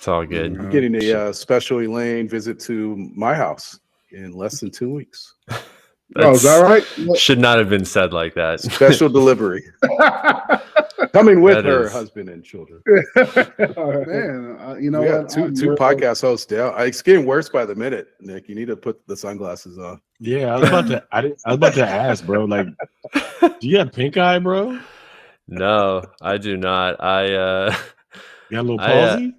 It's all good. I'm getting a special Elaine visit to my house in less than 2 weeks. Is that right? Should not have been said like that. Special delivery. Coming with her husband and children. Man, you know what? Two podcast hosts down. It's getting worse by the minute, Nick. You need to put the sunglasses on. Yeah, I was about to ask, bro. Like, do you have pink eye, bro? No, I do not. You got a little palsy?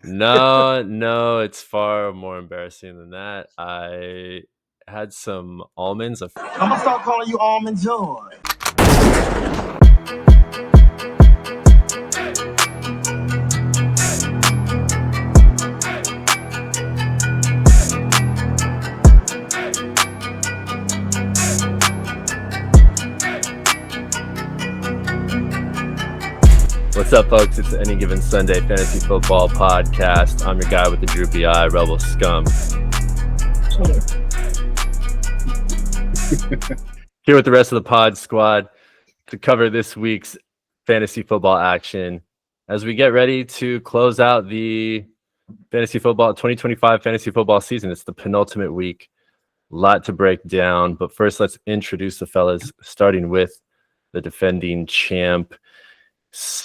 No, it's far more embarrassing than that. I had some almonds. I'm gonna start calling you Almond Joy. What's up, folks? It's Any Given Sunday Fantasy Football Podcast. I'm your guy with the droopy eye, Revel Scum. Here with the rest of the pod squad to cover this week's fantasy football action as we get ready to close out the fantasy football 2025 fantasy football season. It's the penultimate week. A lot to break down, but first let's introduce the fellas, starting with the defending champ.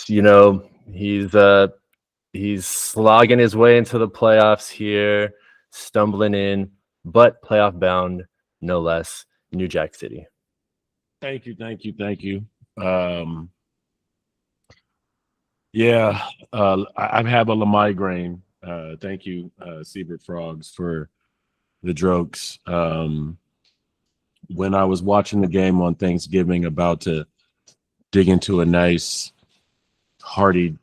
You know, he's slogging his way into the playoffs here, stumbling in, but playoff bound no less. New Jax City. Thank you. I have a migraine. Thank you, Cebert Frogs, for the jokes. When I was watching the game on Thanksgiving, about to dig into a nice hearty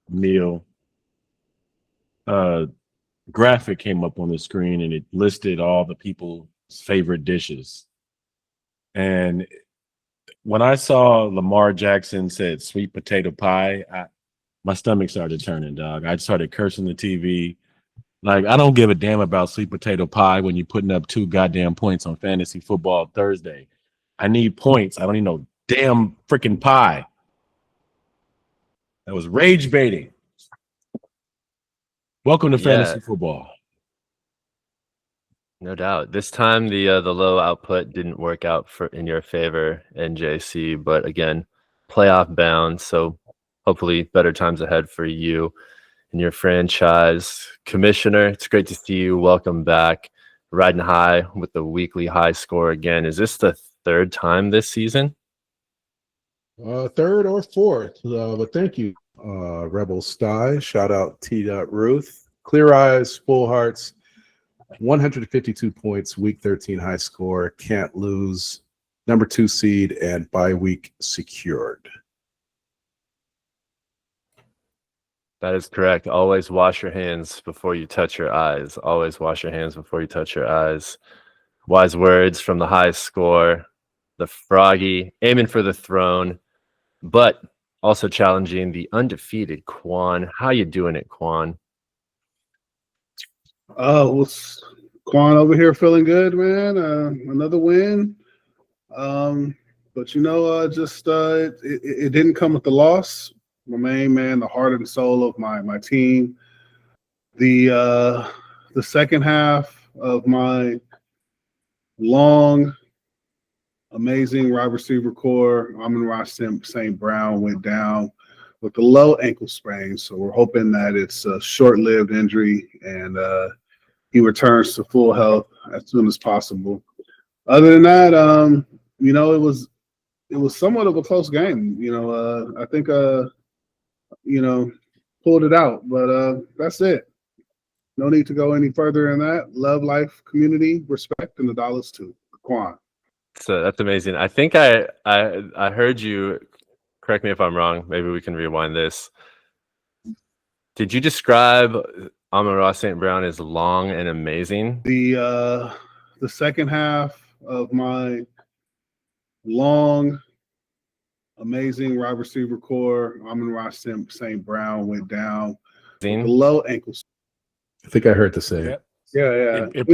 meal, graphic came up on the screen and it listed all the people's favorite dishes. And when I saw Lamar Jackson said sweet potato pie, my stomach started turning, dog. I started cursing the TV. Like, I don't give a damn about sweet potato pie when you're putting up 2 goddamn points on fantasy football Thursday. I need points. I don't need no damn freaking pie. That was rage baiting. Welcome to fantasy football. No doubt. This time the low output didn't work out in your favor, NJC. But again, playoff bound. So hopefully better times ahead for you and your franchise. Commissioner, it's great to see you. Welcome back. Riding high with the weekly high score again. Is this the third time this season? Third or fourth, but thank you, Rebel Sky. Shout out Ruth. Clear eyes, full hearts, 152 points, week 13 high score, can't lose, number 2 seed, and bye week secured. That is correct. Always wash your hands before you touch your eyes. Always wash your hands before you touch your eyes. Wise words from the high score, the Froggy, aiming for the throne, but also challenging the undefeated Quan. How you doing it, Quan? Quan over here feeling good, man. Another win. But you know, it didn't come with the loss. My main man, the heart and soul of my team. The second half of my long, amazing wide receiver core, Amon-Ra St. Brown, went down with a low ankle sprain. So we're hoping that it's a short-lived injury and he returns to full health as soon as possible. Other than that, you know, it was somewhat of a close game. You know, I think you know, pulled it out, but that's it. No need to go any further than that. Love, life, community, respect, and the dollars too. Quan. So that's amazing. I think I heard you. Correct me if I'm wrong. Maybe we can rewind this. Did you describe Amon-Ra St. Brown as long and amazing? The second half of my long, amazing wide receiver core, Amon-Ra St. Brown, went down with a low ankle. I think I heard the same. Yeah. It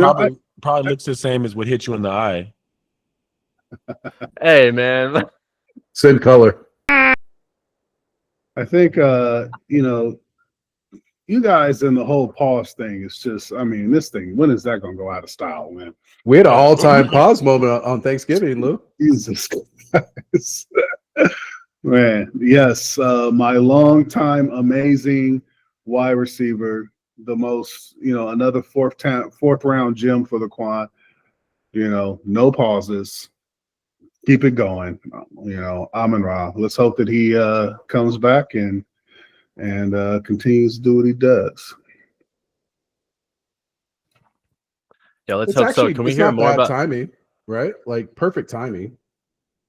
probably looks the same as what hit you in the eye. Hey, man. Same color. I think, you know, you guys in the whole pause thing is just, I mean, this thing, when is that going to go out of style, man? We had an all-time pause moment on Thanksgiving, Lou. Jesus Christ. Man, yes, my longtime amazing wide receiver, the most, another fourth round gem for the Quan. No pauses. Keep it going. Amon Ra. Let's hope that he comes back and continues to do what he does. Yeah, let's hope so. Can we hear more about timing? Right, like perfect timing.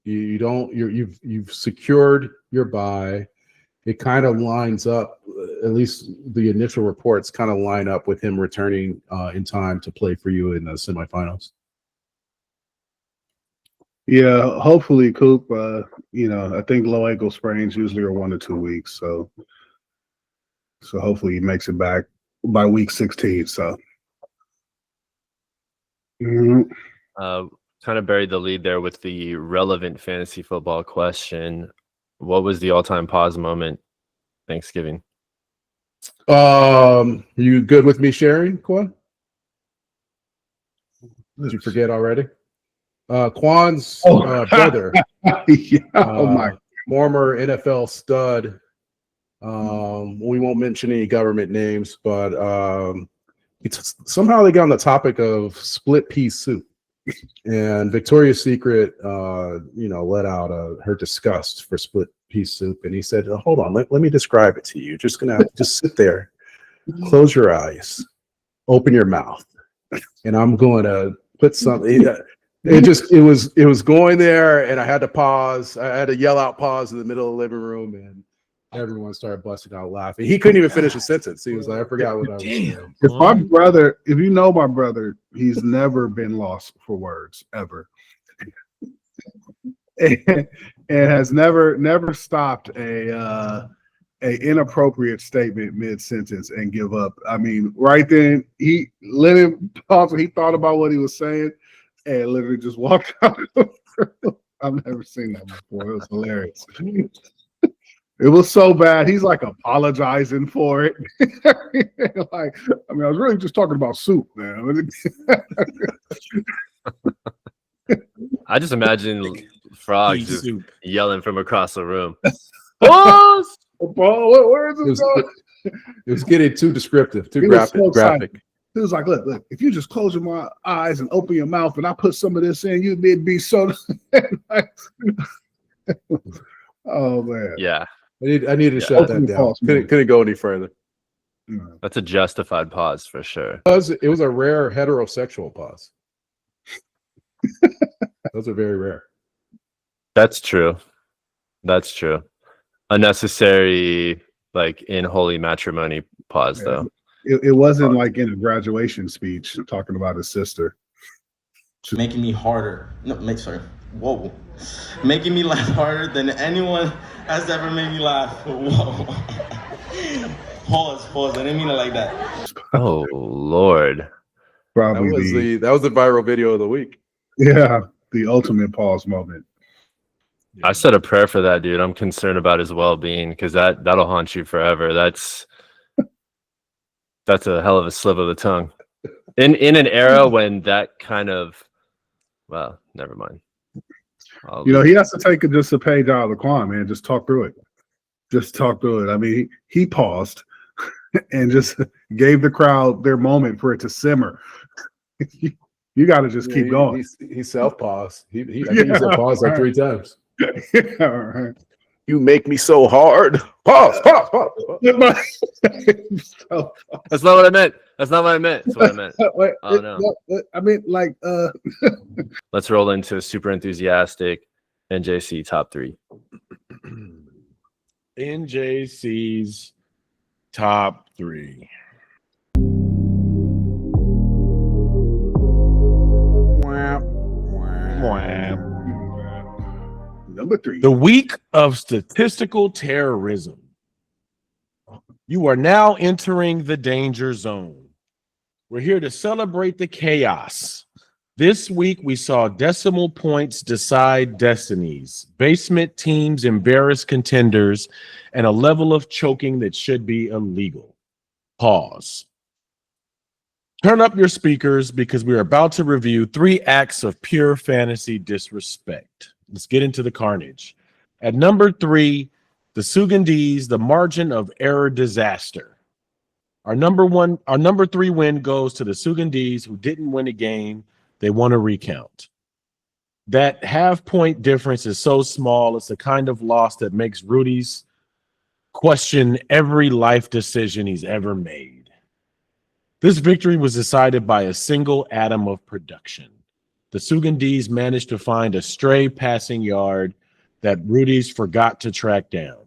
You've secured your bye. It kind of lines up. At least the initial reports kind of line up with him returning in time to play for you in the semifinals. Yeah, hopefully, Coop. I think low ankle sprains usually are 1 to 2 weeks, so hopefully he makes it back by week 16. So, kind of buried the lead there with the relevant fantasy football question. What was the all-time pause moment Thanksgiving? You good with me sharing, Quan? Did you forget already? Quan's brother, former NFL stud. We won't mention any government names, but somehow they got on the topic of split pea soup, and Victoria's Secret, let out her disgust for split pea soup, and he said, "Hold on, let me describe it to you. Just sit there, close your eyes, open your mouth, and I'm going to put something." It was going there, and I had to pause. I had to yell out pause in the middle of the living room, and everyone started busting out laughing. He couldn't even finish a sentence. He was like, I forgot what I was saying. If you know my brother, he's never been lost for words ever. and has never stopped a inappropriate statement mid-sentence and give up. I mean, right then he let him pause. He thought about what he was saying and literally just walked out. I've never seen that before. It was hilarious. It was so bad. He's like apologizing for it. I was really just talking about soup, man. I just imagine Frogs just yelling from across the room. Pause! Where is this going? It was getting too descriptive, too graphic. He was like, look, if you just close your eyes and open your mouth and I put some of this in, you'd be so. Oh, man. Yeah. I need to shut that down. Couldn't go any further. That's a justified pause for sure. It was a rare heterosexual pause. Those are very rare. That's true. Unnecessary, like in holy matrimony pause, though. It wasn't like in a graduation speech talking about his sister. Making me harder. Making me laugh harder than anyone has ever made me laugh. Whoa. Pause. I didn't mean it like that. Oh, Lord. Probably that was the viral video of the week. Yeah, the ultimate pause moment. I said a prayer for that dude. I'm concerned about his well-being because that'll haunt you forever. That's a hell of a slip of the tongue. In an era when that kind of, well, never mind. He has to take just a page out of the Quan, man. Just talk through it. I mean, he paused and just gave the crowd their moment for it to simmer. You got to just keep going. He self-paused. I think he said pause like 3 times. Yeah, right. You make me so hard. Pause. That's not what I meant. That's what I meant. Wait, oh, no. I mean, like, Let's roll into a super enthusiastic NJC top 3. NJC's top 3. Number 3. The week of statistical terrorism. You are now entering the danger zone. We're here to celebrate the chaos. This week, we saw decimal points decide destinies, basement teams embarrass contenders, and a level of choking that should be illegal. Pause. Turn up your speakers because we are about to review 3 acts of pure fantasy disrespect. Let's get into the carnage. At number 3, the Sugandese, the margin of error disaster. Our number 3 win goes to the Sugandese, who didn't win a game. They won a recount. That half-point difference is so small, it's the kind of loss that makes Rudy's question every life decision he's ever made. This victory was decided by a single atom of production. The Sugandese managed to find a stray passing yard that Rudy's forgot to track down.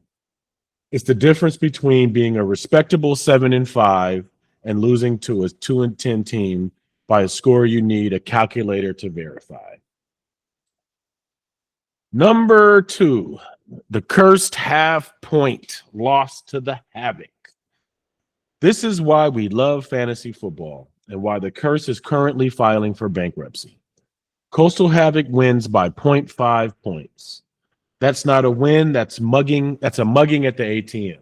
It's the difference between being a respectable 7-5 and losing to a 2-10 team by a score you need a calculator to verify. Number 2, the cursed half-point loss to the Havoc. This is why we love fantasy football and why the curse is currently filing for bankruptcy. Coastal Havoc wins by 0.5 points. That's not a win, that's mugging. That's a mugging at the ATM.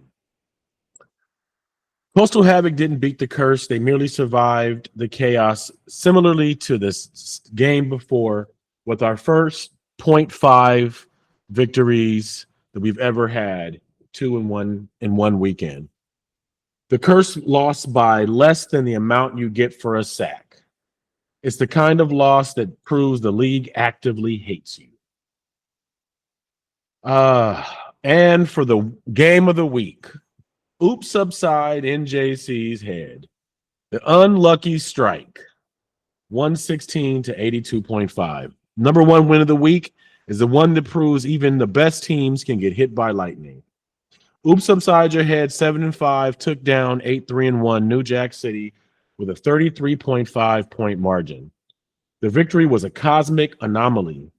Coastal Havoc didn't beat the curse. They merely survived the chaos, similarly to this game before, with our first 0.5 victories that we've ever had, 2 in one weekend. The curse lost by less than the amount you get for a sack. It's the kind of loss that proves the league actively hates you. And for the game of the week, oops upside NJC's head. The unlucky strike, 116 to 82.5. Number 1 win of the week is the one that proves even the best teams can get hit by lightning. Oops upside your head, 7-5, took down 8-3-1 New Jax City with a 33.5 point margin. The victory was a cosmic anomaly.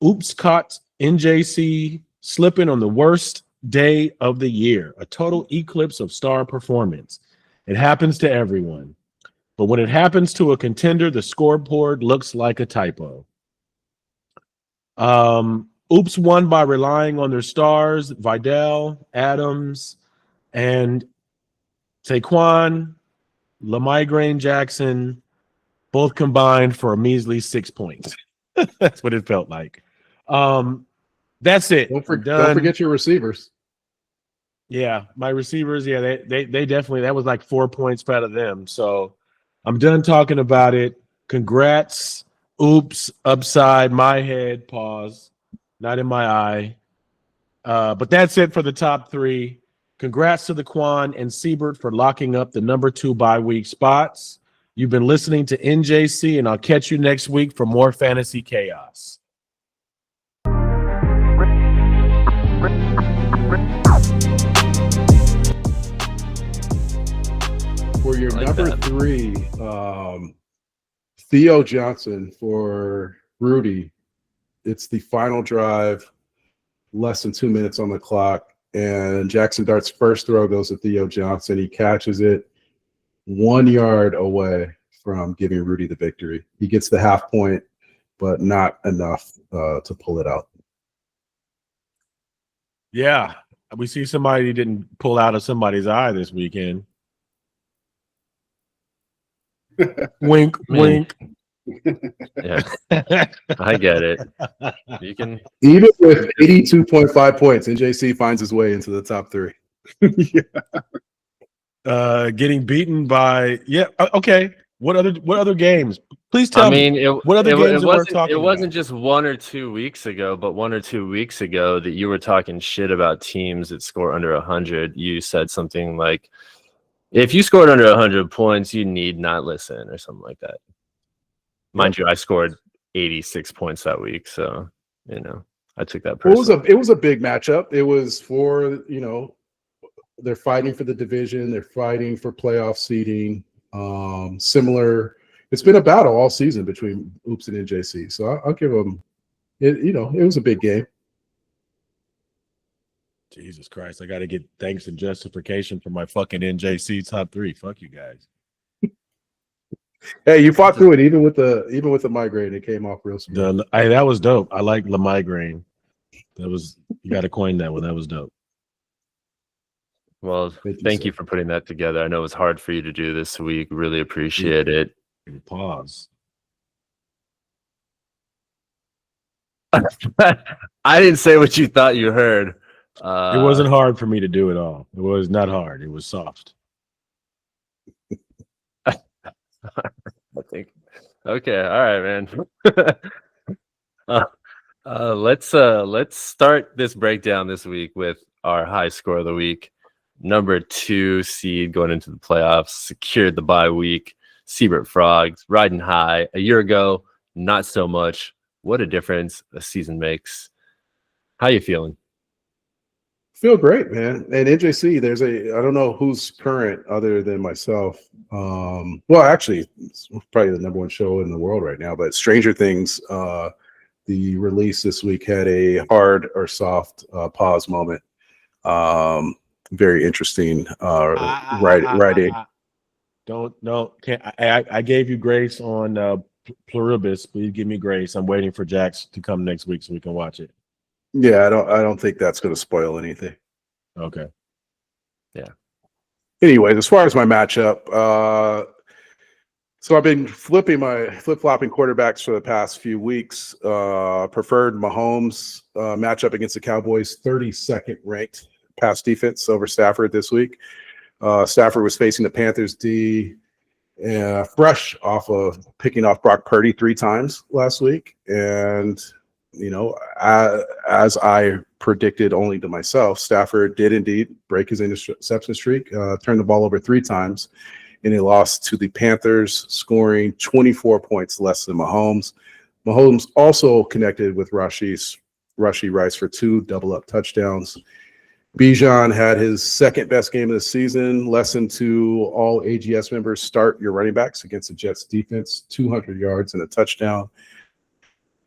Oops caught NJC slipping on the worst day of the year, a total eclipse of star performance. It happens to everyone. But when it happens to a contender, the scoreboard looks like a typo. Oops won by relying on their stars, Vidal, Adams, and Quan, LaMigraine Jackson, both combined for a measly 6 points. That's what it felt like. That's it. Don't forget your receivers. Yeah, my receivers, yeah, they definitely, that was like 4 points out of them. So I'm done talking about it. Congrats. Oops, upside my head, pause, not in my eye. But that's it for the top 3. Congrats to the Quan and Cebert for locking up the number 2 bye week spots. You've been listening to NJC, and I'll catch you next week for more fantasy chaos. For your I like number that. 3, Theo Johnson for Rudy. It's the final drive, less than 2 minutes on the clock, and Jackson Dart's first throw goes to Theo Johnson. He catches it 1 yard away from giving Rudy the victory. He gets the half point, but not enough to pull it out. Yeah, we see somebody didn't pull out of somebody's eye this weekend. Wink, wink. Yeah, I get it. You can. Even with 82.5 points, NJC finds his way into the top 3. Getting beaten by okay. What other games? Please tell I mean, me. What other games are worth talking it wasn't about? just 1 or 2 weeks ago, but 1 or 2 weeks ago that you were talking shit about teams that score under 100. You said something like, if you scored under 100 points, you need not listen, or something like that. Mind you, I scored 86 points that week, so I took that personally. It was a big matchup. It was for, they're fighting for the division, they're fighting for playoff seeding. Similar, it's been a battle all season between Oops and NJC. So I'll give them it was a big game. Jesus Christ, I got to get thanks and justification for my fucking NJC top 3. Fuck you guys. Hey, you fought through it even with the migraine. It came off real smooth. That was dope. I like the migraine. You got to coin that one. That was dope. Well, Thank you, thank sir. you for putting that together. I know it was hard for you to do this week. Really appreciate it. Pause. I didn't say what you thought you heard. It wasn't hard for me to do it all. It was not hard. It was soft. I think. Okay, all right, man. Let's start this breakdown this week with our high score of the week. Number 2 seed going into the playoffs, secured the bye week. Cebert Frogs riding high. A year ago, not so much. What a difference a season makes. How you feeling? Feel great, man. And NJC, I don't know who's current other than myself. Well, actually, it's probably the number 1 show in the world right now, but Stranger Things, the release this week had a hard or soft pause moment. Very interesting writing. I gave you grace on Pluribus. Please give me grace. I'm waiting for Jax to come next week so we can watch it. Yeah, I don't think that's going to spoil anything. Okay. Yeah. Anyways, as far as my matchup, so I've been flip-flopping quarterbacks for the past few weeks. Preferred Mahomes matchup against the Cowboys, 32nd ranked pass defense over Stafford this week. Stafford was facing the Panthers D, fresh off of picking off Brock Purdy 3 times last week. And, as I predicted only to myself, Stafford did indeed break his interception streak, turned the ball over 3 times, and he lost to the Panthers, scoring 24 points less than Mahomes. Mahomes also connected with Rashee Rice for 2 double-up touchdowns. Bijan had his second best game of the season. Lesson to all AGS members: start your running backs against the Jets defense. 200 yards and a touchdown.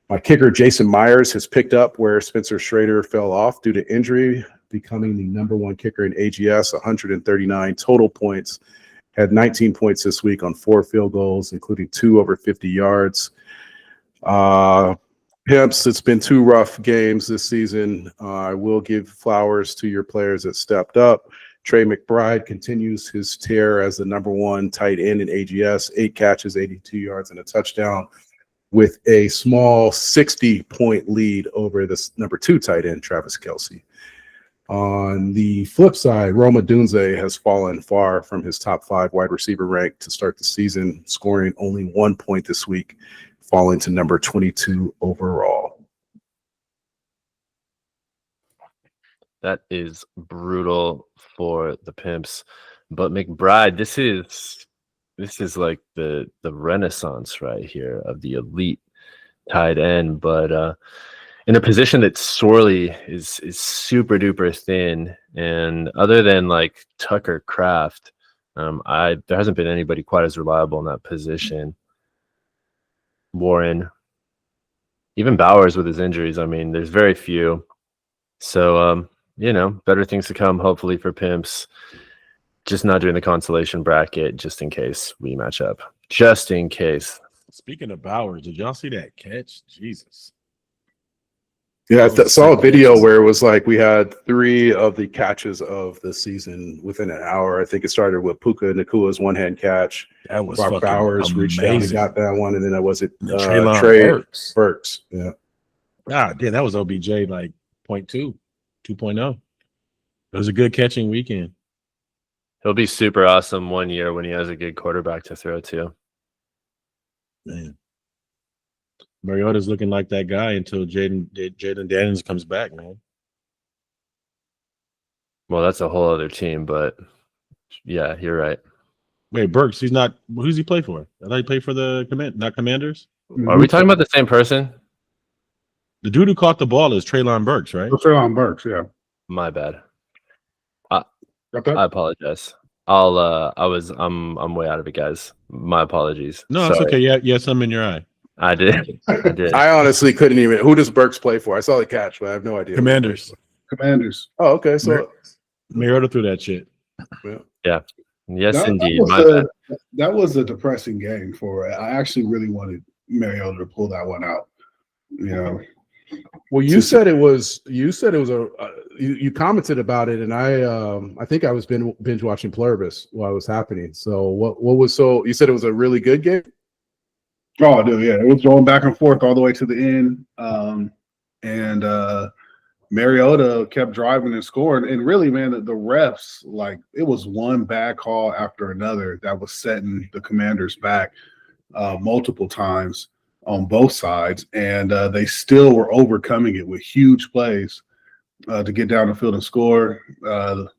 My kicker, Jason Myers, has picked up where Spencer Schrader fell off due to injury, becoming the number 1 kicker in AGS. 139 total points. Had 19 points this week on 4 field goals, including 2 over 50 yards. Pimps, it's been 2 rough games this season. I will give flowers to your players that stepped up. Trey McBride continues his tear as the number 1 tight end in AGS, 8 catches, 82 yards, and a touchdown, with a small 60-point lead over the number 2 tight end, Travis Kelce. On the flip side, Roma Dunze has fallen far from his top 5 wide receiver rank to start the season, scoring only 1 point this week, falling to number 22 overall. That is brutal for the Pimps. But McBride, this is like the renaissance right here of the elite tight end, but in a position that sorely is super duper thin. And other than like Tucker Kraft, there hasn't been anybody quite as reliable in that position. Warren, even Bowers with his injuries. I mean, there's very few. So, better things to come, hopefully, for Pimps. Just not doing the consolation bracket, just in case we match up. Just in case. Speaking of Bowers, did y'all see that catch? Jesus. Yeah, I saw a video where it was like we had 3 of the catches of the season within an hour. I think it started with Puka Nakua's 1-hand catch. That was Brock fucking Bowers amazing. reached down and got that one, and then Treylon Trey Burks. Yeah. Ah, yeah, that was OBJ like 2.0. It was a good catching weekend. He'll be super awesome one year when he has a good quarterback to throw to. Man. Mariota's looking like that guy until Jaden Daniels comes back, man. Well, that's a whole other team, but yeah, you're right. Wait, Burks, who's he play for? I thought he played for the Commanders. Are we talking about the same person? The dude who caught the ball is Treylon Burks, right? Treylon Burks, yeah. My bad. Got that? I apologize. I'm way out of it, guys. My apologies. No, it's okay. Yeah, yeah, something in your eye. I did. I honestly couldn't even. Who does Burks play for? I saw the catch, but I have no idea. Commanders. Oh, okay. So Mariota threw that shit. Yeah. Yes, indeed. That was a depressing game for it. I actually really wanted Mariota to pull that one out. Well, you said it was a you commented about it, and I think I was binge watching Pluribus while it was happening. So what was you said it was a really good game? Oh, dude, yeah, it was going back and forth all the way to the end, and Mariota kept driving and scoring. And really, man, the refs, like, it was one bad call after another that was setting the Commanders back multiple times on both sides, and they still were overcoming it with huge plays to get down the field and score.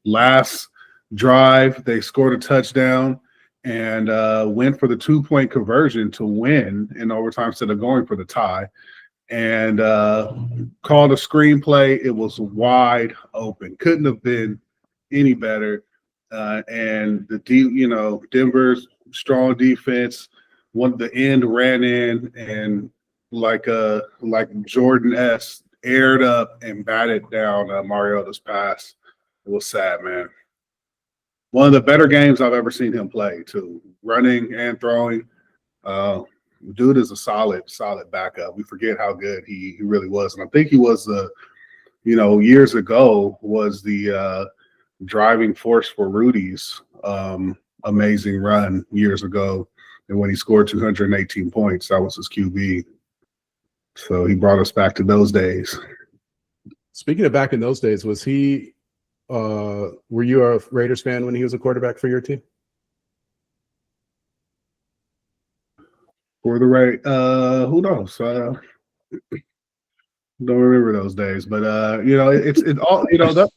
Last drive, they scored a touchdown and went for the 2-point conversion to win in overtime instead of going for the tie, and called a screenplay. It was wide open. Couldn't have been any better. And Denver's strong defense, the end ran in and like Jordan S. aired up and batted down Mariota's pass. It was sad, man. One of the better games I've ever seen him play, too. Running and throwing. Dude is a solid backup. We forget how good he really was. And I think he was years ago was the driving force for Rudy's amazing run years ago. And when he scored 218 points, that was his QB. So he brought us back to those days. Speaking of back in those days, was he were you a Raiders fan when he was a quarterback for your team? For the Raiders, who knows? Don't remember those days, but it's all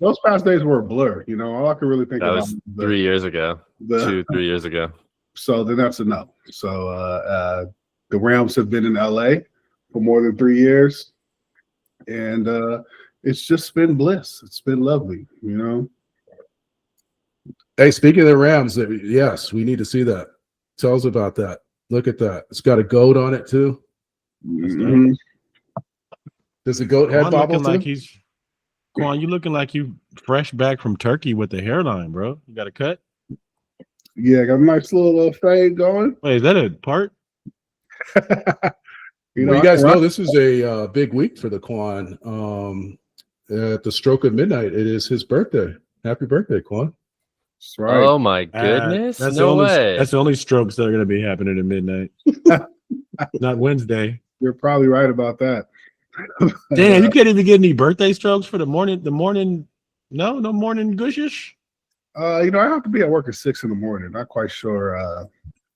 those past days were a blur. All I can really think That about was 3 years ago, 3 years ago. So then that's a no. So the Rams have been in LA for more than 3 years, and it's just been bliss. It's been lovely, Hey, speaking of the Rams, yes, we need to see that. Tell us about that. Look at that. It's got a goat on it too. Mm-hmm. Does the goat head bobble too? Quan, you looking like you fresh back from Turkey with the hairline, bro. You got a cut? Yeah, got a nice little fade going. Wait, is that a part? You guys know this is a big week for the Quan. At the stroke of midnight, it is his birthday. Happy birthday, Quan. That's right. Oh my goodness! No way. That's the only strokes that are going to be happening at midnight. Not Wednesday. You're probably right about that. Damn, you can't even get any birthday strokes for the morning. No morning gushish. I have to be at work at 6 a.m. Not quite sure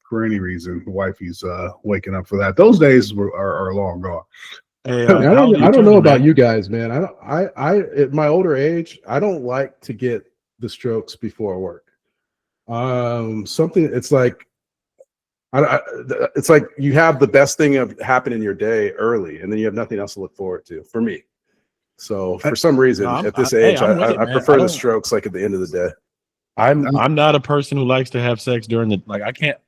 for any reason. The wifey's waking up for that. Those days are long gone. Hey, I don't know about you guys, man. I at my older age, I don't like to get the strokes before work. It's like you have the best thing happen in your day early, and then you have nothing else to look forward to. For me, so for some reason, at this age, I prefer the strokes like at the end of the day. I'm not a person who likes to have sex during I can't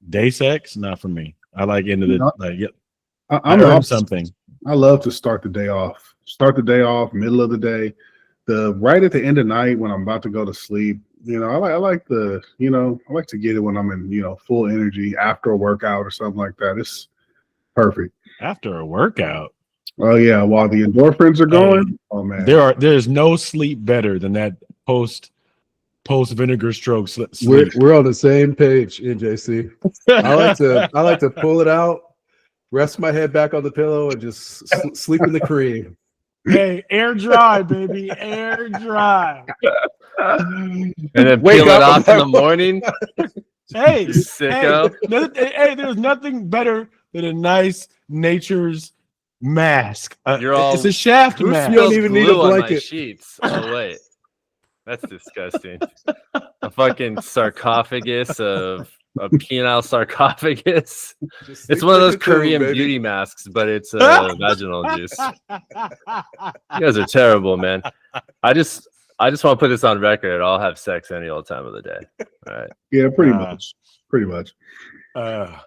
day sex. Not for me. I like end of the I'm something. I love to start the day off. Middle of the day. Right at the end of night when I'm about to go to sleep, I like to get it when I'm in, full energy after a workout or something like that. It's perfect. After a workout. Oh yeah, while the endorphins are going. Oh man. There's no sleep better than that post vinegar stroke sleep. We're on the same page, NJC. I like to pull it out, rest my head back on the pillow, and just sleep in the cream. Hey, air dry, baby, air dry. And then peel it off in the morning. Hey, sicko. Hey, there's nothing better than a nice nature's mask. It's a shaft mask. You don't even need a blanket. Sheets. Oh wait, that's disgusting. A fucking sarcophagus of a penile sarcophagus. It's one of those Korean beauty masks, but it's vaginal juice. You guys are terrible, man. I just want to put this on record. I'll have sex any old time of the day. All right. Yeah, pretty much.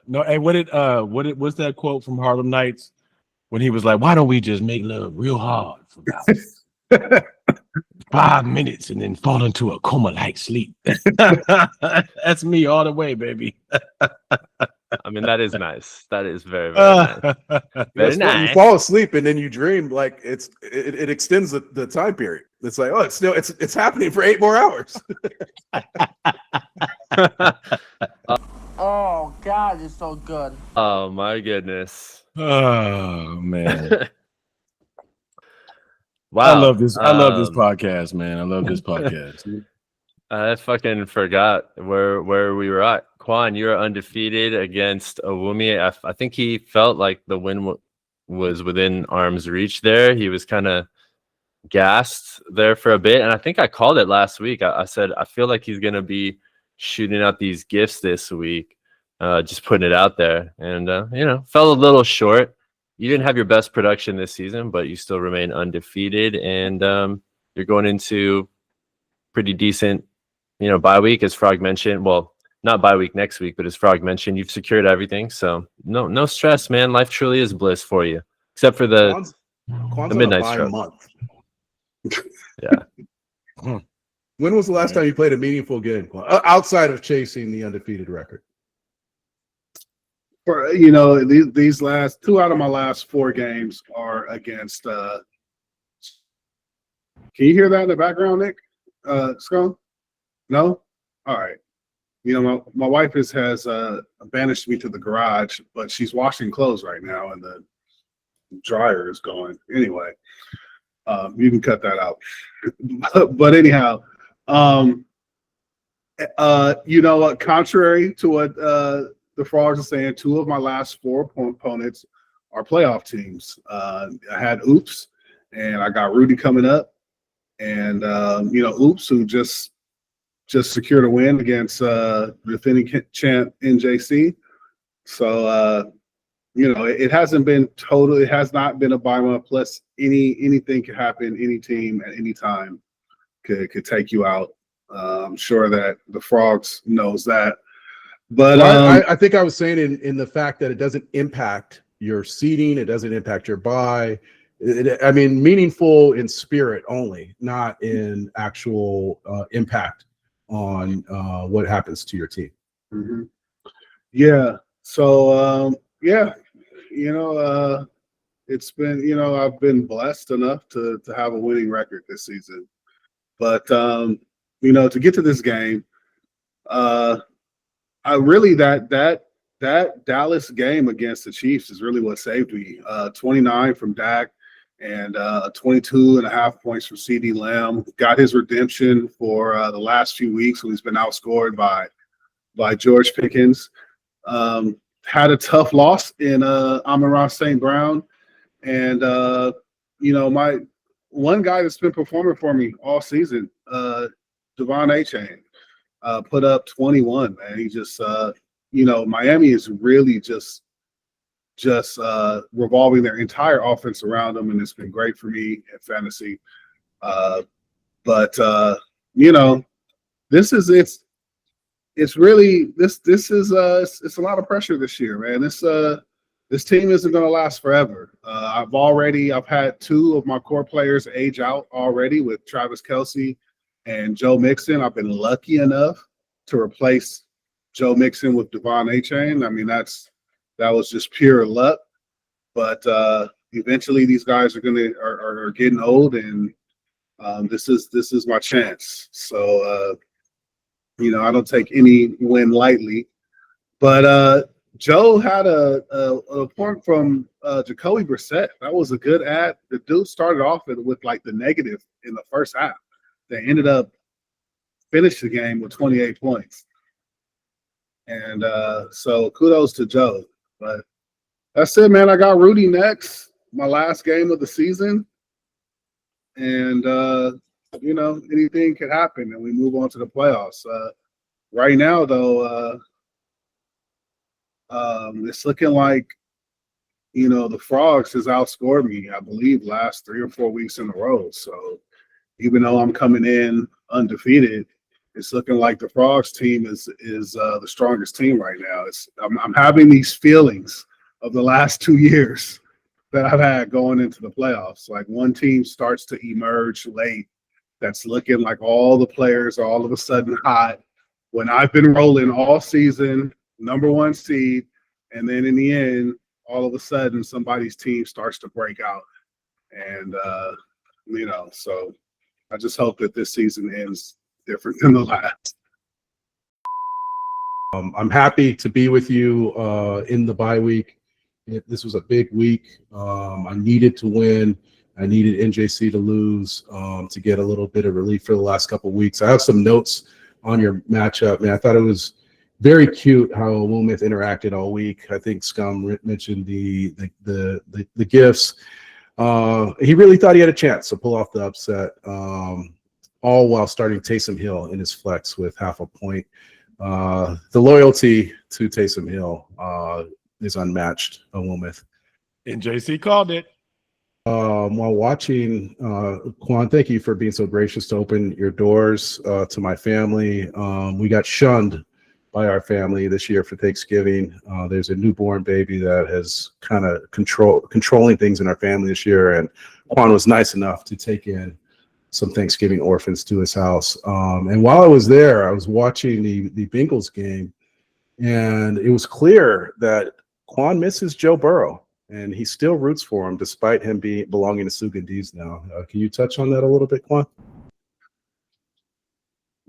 No, hey, what's that quote from Harlem Nights when he was like, "Why don't we just make love real hard for about 5 minutes and then fall into a coma-like sleep?" That's me all the way, baby. I'm mean, that is nice. That is very, very nice. Very You nice. fall asleep and then you dream like it extends the time period. It's like, oh, it's happening for 8 more hours. Oh God, it's so good. Oh my goodness. Oh man. Wow. I love this podcast, man. I love this podcast. I fucking forgot where we were at. Quan, you're undefeated against Owumi. I think he felt like the win was within arm's reach there. He was kind of gassed there for a bit. And I think I called it last week. I said, I feel like he's going to be shooting out these gifts this week, just putting it out there. And, fell a little short. You didn't have your best production this season, but you still remain undefeated. And you're going into pretty decent, bye week, as Frog mentioned. Well, not bye week next week, but as Frog mentioned, you've secured everything. So no stress, man. Life truly is bliss for you, except for Quan's the midnight on a bye stroke. month. Yeah. When was the last time you played a meaningful game, Quan? Outside of chasing the undefeated record? For these last 2 out of my last 4 games are against. Can you hear that in the background, Nick? Scum? No. All right. My wife has banished me to the garage, but she's washing clothes right now, and the dryer is going. Anyway, you can cut that out. But anyhow, what? Contrary to what the Frogs are saying, 2 of my last 4 opponents are playoff teams. I had Oops, and I got Rudy coming up, and Oops, who just secured a win against defending champ NJC. So it hasn't been total. It has not been a bye month. Plus, anything could happen. Any team at any time could take you out. I'm sure that the Frogs knows that. But I think I was saying in the fact that it doesn't impact your seeding, it doesn't impact your bye. Meaningful in spirit only, not in actual impact on what happens to your team. Mm-hmm. Yeah. So it's been I've been blessed enough to have a winning record this season, but to get to this game, I really that Dallas game against the Chiefs is really what saved me. 29 from Dak and 22.5 points from CD Lamb. Got his redemption for the last few weeks when he's been outscored by George Pickens. Had a tough loss in Amon-Ra St. Brown. And, my one guy that's been performing for me all season, Devon A-Chain. Put up 21, man. He just, Miami is really just revolving their entire offense around him, and it's been great for me in fantasy. But this is it's really this is it's a lot of pressure this year, man. This team isn't going to last forever. I've had 2 of my core players age out already with Travis Kelce and Joe Mixon. I've been lucky enough to replace Joe Mixon with Devon A-Chain. That was just pure luck. But eventually these guys are getting old, and this is my chance. So I don't take any win lightly. But Joe had a point from Jacoby Brissett. That was a good ad. The dude started off with like the negative in the first half. They ended up finished the game with 28 points. And so kudos to Joe. But that's it, man. I got Rudy next, my last game of the season. And, anything could happen and we move on to the playoffs. Right now, though, it's looking like, the Frogs has outscored me, I believe, last 3 or 4 weeks in a row. So even though I'm coming in undefeated, it's looking like the Frogs team is the strongest team right now. I'm having these feelings of the last 2 years that I've had going into the playoffs. Like one team starts to emerge late that's looking like all the players are all of a sudden hot when I've been rolling all season, number 1 seed, And then in the end, all of a sudden, somebody's team starts to break out. And, so I just hope that this season ends different than the last. I'm happy to be with you in the bye week. This was a big week. I needed to win. I needed NJC to lose to get a little bit of relief for the last couple of weeks. I have some notes on your matchup, man. I thought it was very cute how Wilmeth interacted all week. I think Scum mentioned the gifts. He really thought he had a chance to pull off the upset, all while starting Taysom Hill in his flex with half a point. The loyalty to Taysom Hill is unmatched on Wilmeth. And JC called it. While watching, Quan, thank you for being so gracious to open your doors to my family. We got shunned by our family this year for Thanksgiving. There's a newborn baby that has kind of controlling things in our family this year, and Quan was nice enough to take in some Thanksgiving orphans to his house. And while I was there, I was watching the Bengals game, and it was clear that Quan misses Joe Burrow. And he still roots for him despite him belonging to Sugandese now. Can you touch on that a little bit, Quan?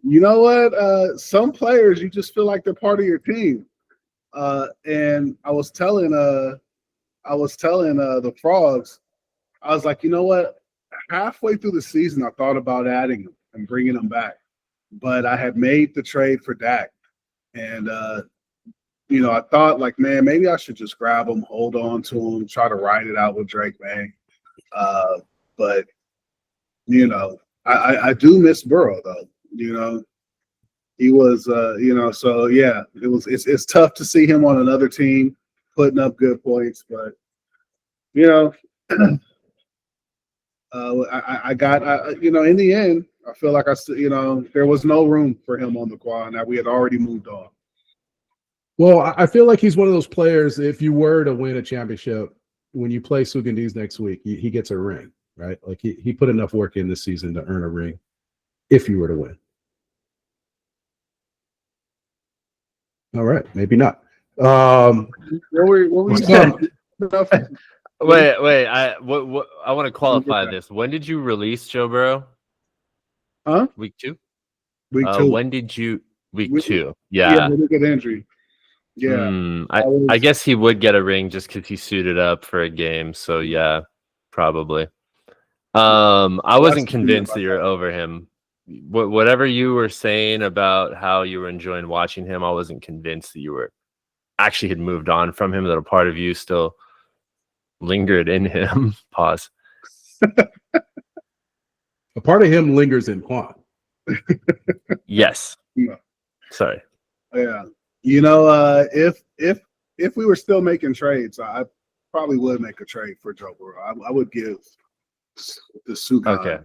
You know what? Some players, you just feel like they're part of your team. And I was telling the Frogs, I was like, you know what? Halfway through the season, I thought about adding him and bringing him back. But I had made the trade for Dak. And I thought, like, man, maybe I should just grab him, hold on to him, try to ride it out with Drake, man. But I do miss Burrow, though. He was, so yeah, it's tough to see him on another team putting up good points, but I got, in the end, I feel like there was no room for him on the quad. Now we had already moved on. Well, I feel like he's one of those players, if you were to win a championship, when you play Sugandese next week, he gets a ring, right? Like he put enough work in this season to earn a ring if you were to win. All right, maybe not. What were you saying? Wait. I want to qualify this. When did you release Joe Burrow? Huh? Week 2? Week 2. When did you? Week 2. Yeah, Yeah. with an injury. Yeah. I guess he would get a ring just because he suited up for a game. So yeah, probably. I wasn't convinced that you're over him. Whatever you were saying about how you were enjoying watching him, I wasn't convinced that you were actually had moved on from him, that a part of you still lingered in him. Pause. A part of him lingers in Quan. Yes. Yeah. Sorry. Yeah. If we were still making trades, I probably would make a trade for Joe Burrow. I would give the Sugan.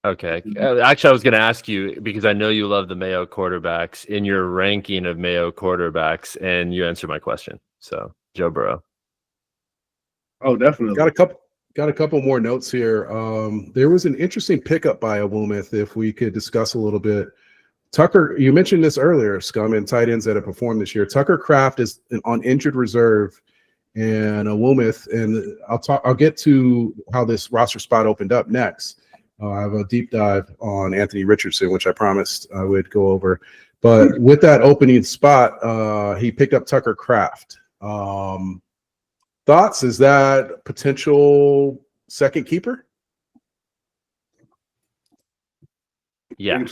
Okay. Actually, I was going to ask you, because I know you love the Mayo quarterbacks, in your ranking of Mayo quarterbacks, and you answered my question. So, Joe Burrow. Oh, definitely. Got a couple more notes here. There was an interesting pickup by a Wilmeth, if we could discuss a little bit. Tucker, you mentioned this earlier, Scum, and tight ends that have performed this year. Tucker Kraft is on injured reserve and a Wilmeth, and I'll get to how this roster spot opened up next. I have a deep dive on Anthony Richardson, which I promised I would go over. But with that opening spot, he picked up Tucker Kraft. Thoughts? Is that potential second keeper? Yeah.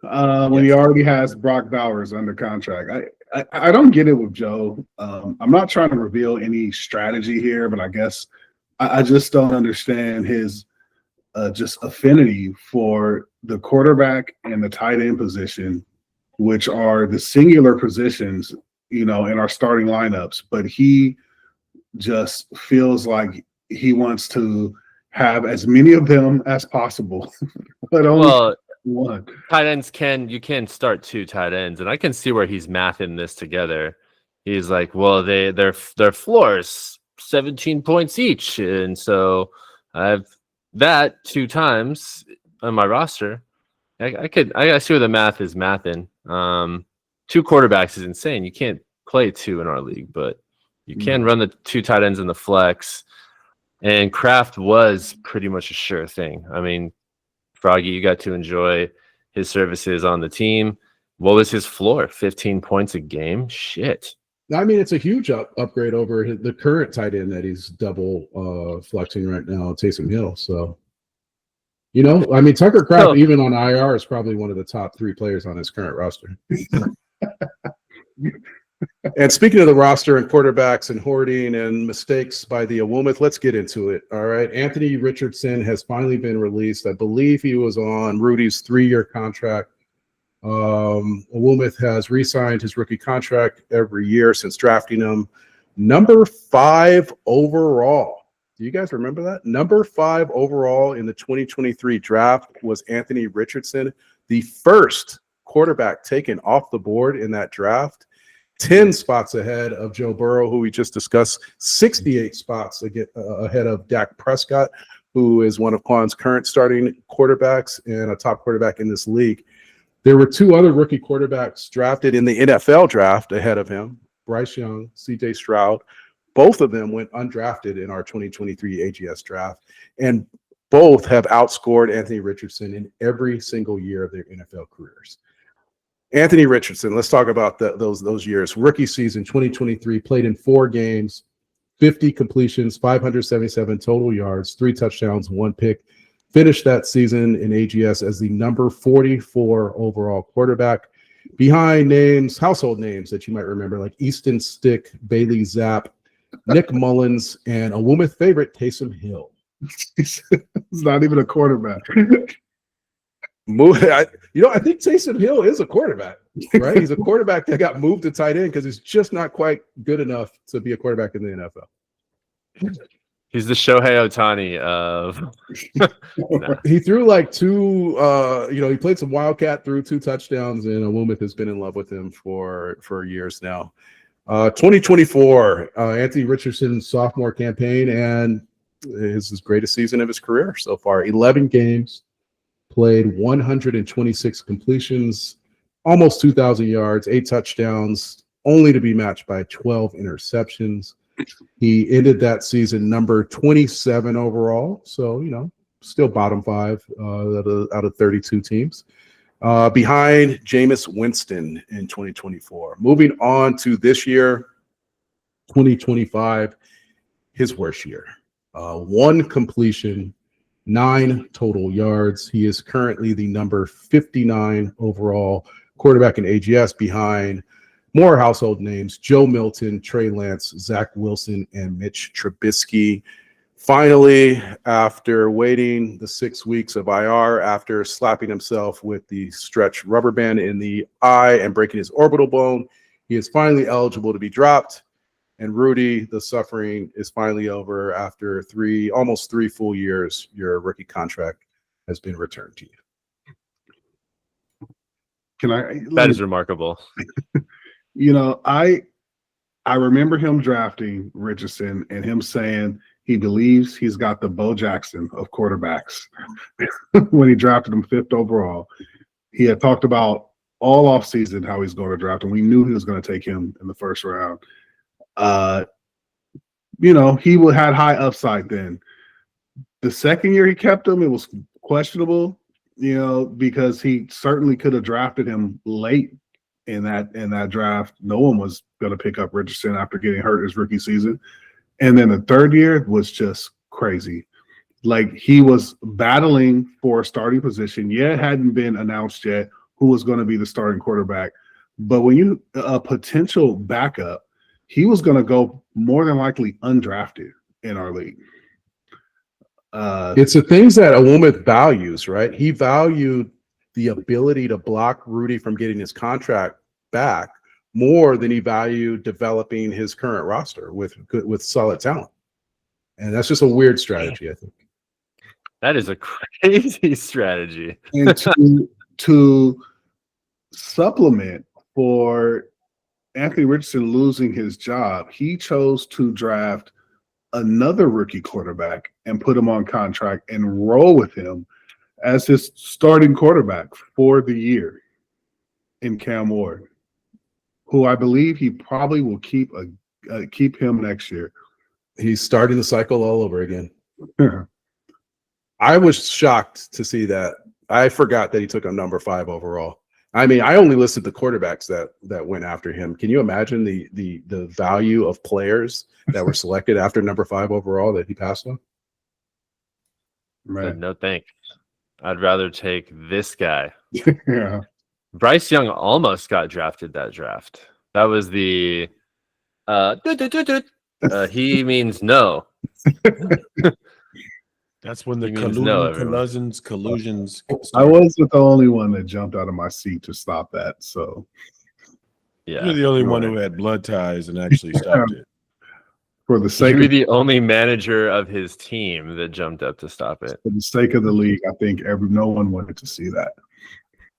When he already has Brock Bowers under contract. I don't get it with Joe. I'm not trying to reveal any strategy here, but I guess I just don't understand his just affinity for the quarterback and the tight end position, which are the singular positions, in our starting lineups. But he just feels like he wants to have as many of them as possible, but only one. Tight ends you can start 2 tight ends, and I can see where he's mathing this together. He's like, well, their floors 17 points each, and so I have that 2 times on my roster. I see where the math is mathing. 2 quarterbacks is insane. You can't play 2 in our league, but you can run the 2 tight ends in the flex. And Kraft was pretty much a sure thing. I mean, Froggy, you got to enjoy his services on the team. What was his floor? 15 points a game? Shit. I mean, it's a huge upgrade over the current tight end that he's double flexing right now, Taysom Hill. So, I mean, Tucker Kraft, even on IR, is probably one of the top 3 players on his current roster. And speaking of the roster and quarterbacks and hoarding and mistakes by the Awomith, let's get into it. All right. Anthony Richardson has finally been released. I believe he was on Rudy's 3-year contract. Awomith has re-signed his rookie contract every year since drafting him. Number 5 overall. Do you guys remember that? Number 5 overall in the 2023 draft was Anthony Richardson, the first quarterback taken off the board in that draft. 10 spots ahead of Joe Burrow, who we just discussed, 68 spots ahead of Dak Prescott, who is one of Quan's current starting quarterbacks and a top quarterback in this league. There were 2 other rookie quarterbacks drafted in the NFL draft ahead of him, Bryce Young, C.J. Stroud. Both of them went undrafted in our 2023 AGS draft, and both have outscored Anthony Richardson in every single year of their NFL careers. Anthony Richardson, let's talk about those years. Rookie season 2023, played in 4 games, 50 completions, 577 total yards, 3 touchdowns, 1 pick. Finished that season in AGS as the number 44 overall quarterback, behind household names that you might remember, like Easton Stick, Bailey Zapp, Nick Mullins, and Awomith favorite Taysom Hill. It's not even a quarterback. I think Taysom Hill is a quarterback, right? He's a quarterback that got moved to tight end because he's just not quite good enough to be a quarterback in the NFL. He's the Shohei Ohtani of. Nah. He threw like 2. He played some Wildcat, threw 2 touchdowns, and Awomith has been in love with him for years now. 2024, Anthony Richardson's sophomore campaign, and his greatest season of his career so far. 11 games. Played 126 completions, almost 2,000 yards, 8 touchdowns, only to be matched by 12 interceptions. He ended that season number 27 overall, so still bottom 5 out of 32 teams, behind Jameis Winston in 2024. Moving on to this year, 2025, his worst year. 1 completion. 9 total yards. He is currently the number 59 overall quarterback in AGS, behind more household names: Joe Milton, Trey Lance, Zach Wilson, and Mitch Trubisky. Finally, after waiting the 6 weeks of IR, after slapping himself with the stretch rubber band in the eye and breaking his orbital bone, he is finally eligible to be dropped. And Rudy, the suffering is finally over. After almost 3 full years, your rookie contract has been returned to you. That is remarkable. I remember him drafting Richardson and him saying he believes he's got the Bo Jackson of quarterbacks. When he drafted him 5th overall, he had talked about all offseason how he's going to draft, and we knew he was going to take him in the 1st round. He had high upside then. The 2nd year he kept him, it was questionable, because he certainly could have drafted him late in that draft. No one was going to pick up Richardson after getting hurt his rookie season. And then the 3rd year was just crazy. Like, he was battling for a starting position. Yeah, it hadn't been announced yet who was going to be the starting quarterback. But when a potential backup, he was going to go more than likely undrafted in our league. It's the things that Awomith values, right? He valued the ability to block Rudy from getting his contract back more than he valued developing his current roster with solid talent. And that's just a weird strategy, I think. That is a crazy strategy. And to supplement for Anthony Richardson losing his job, he chose to draft another rookie quarterback and put him on contract and roll with him as his starting quarterback for the year in Cam Ward. who I believe he probably will keep him next year. He's starting the cycle all over again. I was shocked to see that. I forgot that he took a number 5 overall. I mean, I only listed the quarterbacks that went after him. Can you imagine the value of players that were selected after number 5 overall that he passed on? Said, no thanks. I'd rather take this guy. Yeah. Bryce Young almost got drafted that draft. That was the he means no. That's when the He means no, everyone. collusions. I wasn't the only one that jumped out of my seat to stop that. So Yeah. You're the only one who had blood ties and actually stopped it. for the sake You're of the only manager of his team that jumped up to stop it. for the sake of the league, I think no one wanted to see that.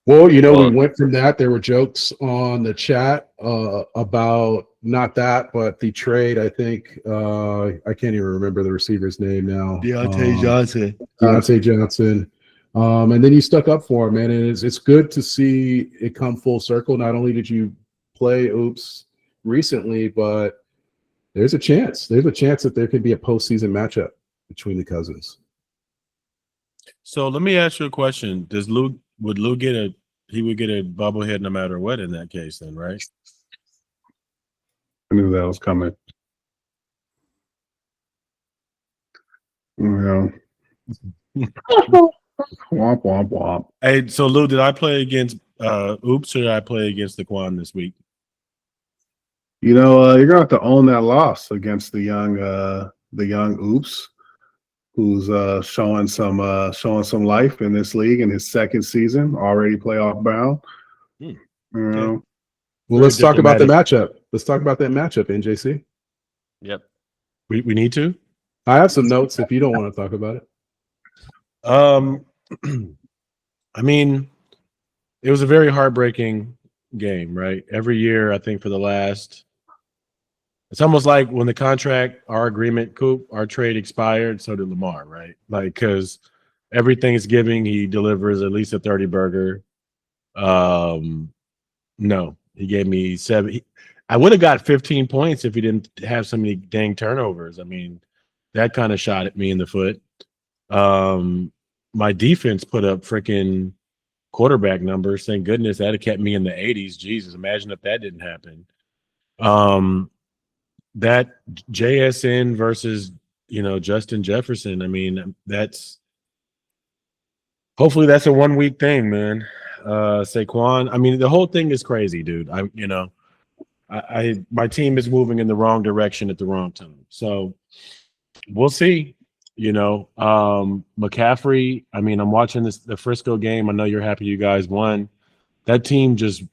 Well, we went from that. There were jokes on the chat about not that, but the trade. I think I can't even remember the receiver's name now. Deontay Johnson. Deontay Johnson. And then you stuck up for him, man. And it's good to see it come full circle. Not only did you play Oops recently, but there's a chance. There's a chance that there could be a postseason matchup between the cousins. So let me ask you a question. Would Lou get a bobblehead no matter what in that case then, right? I knew that was coming. Womp womp womp. Hey, so Lou, did I play against Oops or did I play against the Quan this week? You're gonna have to own that loss against the young Oops, who's showing some life in this league in his second season, already playoff bound. Well, let's talk about the matchup. Let's talk about that matchup, NJC. Yep. We need to. I have some notes if you don't want to talk about it. I mean, it was a very heartbreaking game, right? Every year, I think for the last, it's almost like when our trade expired, so did Lamar, right? Like, because every Thanksgiving he delivers at least a 30 burger. No, he gave me 7. I would have got 15 points if he didn't have so many dang turnovers. I mean, that kind of shot at me in the foot. My defense put up freaking quarterback numbers. Thank goodness that had kept me in the 80s. Jesus, imagine if that didn't happen. That JSN versus Justin Jefferson. I mean, hopefully that's a 1 week thing, man. Saquon. I mean, the whole thing is crazy, dude. My team is moving in the wrong direction at the wrong time. So we'll see. McCaffrey. I mean, I'm watching the Frisco game. I know you're happy you guys won. That team just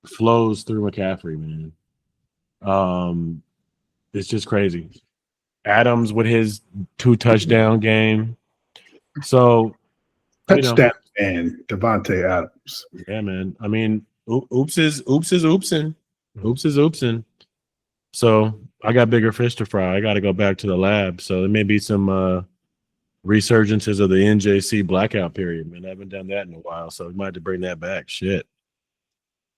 flows through McCaffrey, man. It's just crazy. Adams with his 2 touchdown game. So Touchdown and Devontae Adams. Yeah, man. I mean, oops is oopsin'. Oops is oopsin'. So I got bigger fish to fry. I got to go back to the lab. So there may be some resurgences of the NJC blackout period, man. I haven't done that in a while, so we might have to bring that back. Shit.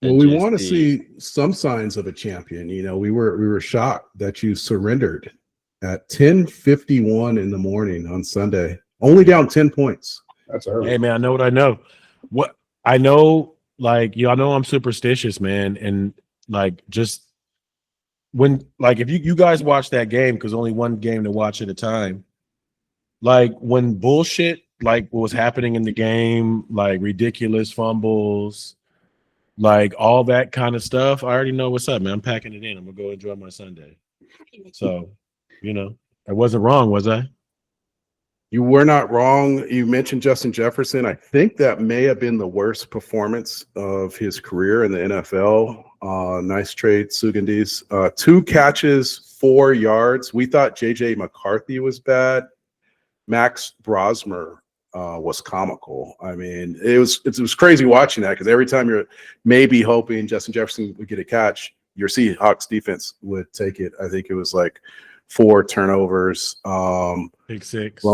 Well, we want to see some signs of a champion. We were shocked that you surrendered at 10:51 in the morning on Sunday, only down 10 points. That's early. Hey, man, I know what I know. What I know, I know I'm superstitious, man, and just when if you guys watch that game, because only one game to watch at a time. When bullshit what was happening in the game, ridiculous fumbles, all that kind of stuff. I already know what's up, man. I'm packing it in. I'm gonna go enjoy my Sunday. So, I wasn't wrong, was I? You were not wrong. You mentioned Justin Jefferson. I think that may have been the worst performance of his career in the NFL. Nice trade, Sugandese. 2 catches, 4 yards. We thought J.J. McCarthy was bad. Max Brosmer was comical. I mean, it was crazy watching that because every time you're maybe hoping Justin Jefferson would get a catch, your Seahawks defense would take it. I think it was 4 turnovers. Pick 6.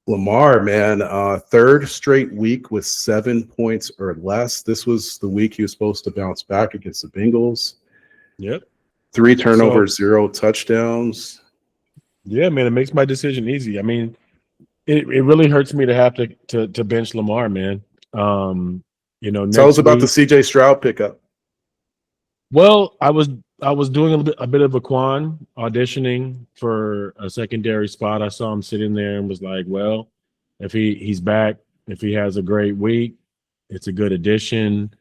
Lamar, man, 3rd straight week with 7 points or less. This was the week he was supposed to bounce back against the Bengals. Yep. 3 turnovers, 0 touchdowns. Yeah, man, it makes my decision easy. I mean, it really hurts me to have to bench Lamar, man. Tell us about the CJ Stroud pickup. Well, I was doing a bit of a Quan auditioning for a secondary spot. I saw him sitting there and was like, well, if he's back, if he has a great week, it's a good addition.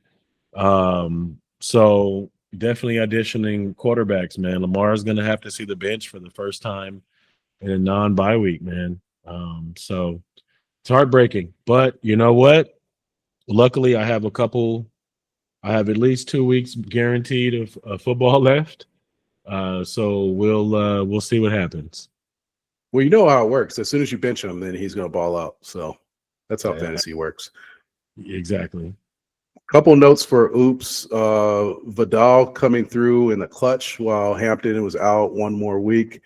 So definitely auditioning quarterbacks, man. Lamar's gonna have to see the bench for the first time in a non-bye week, man. So it's heartbreaking. But you know what? Luckily, I have at least 2 weeks guaranteed of football left. So we'll see what happens. Well, you know how it works. As soon as you bench him, then he's going to ball out. So that's how fantasy works. Exactly. Couple notes for Oops. Vidal coming through in the clutch while Hampton was out one more week.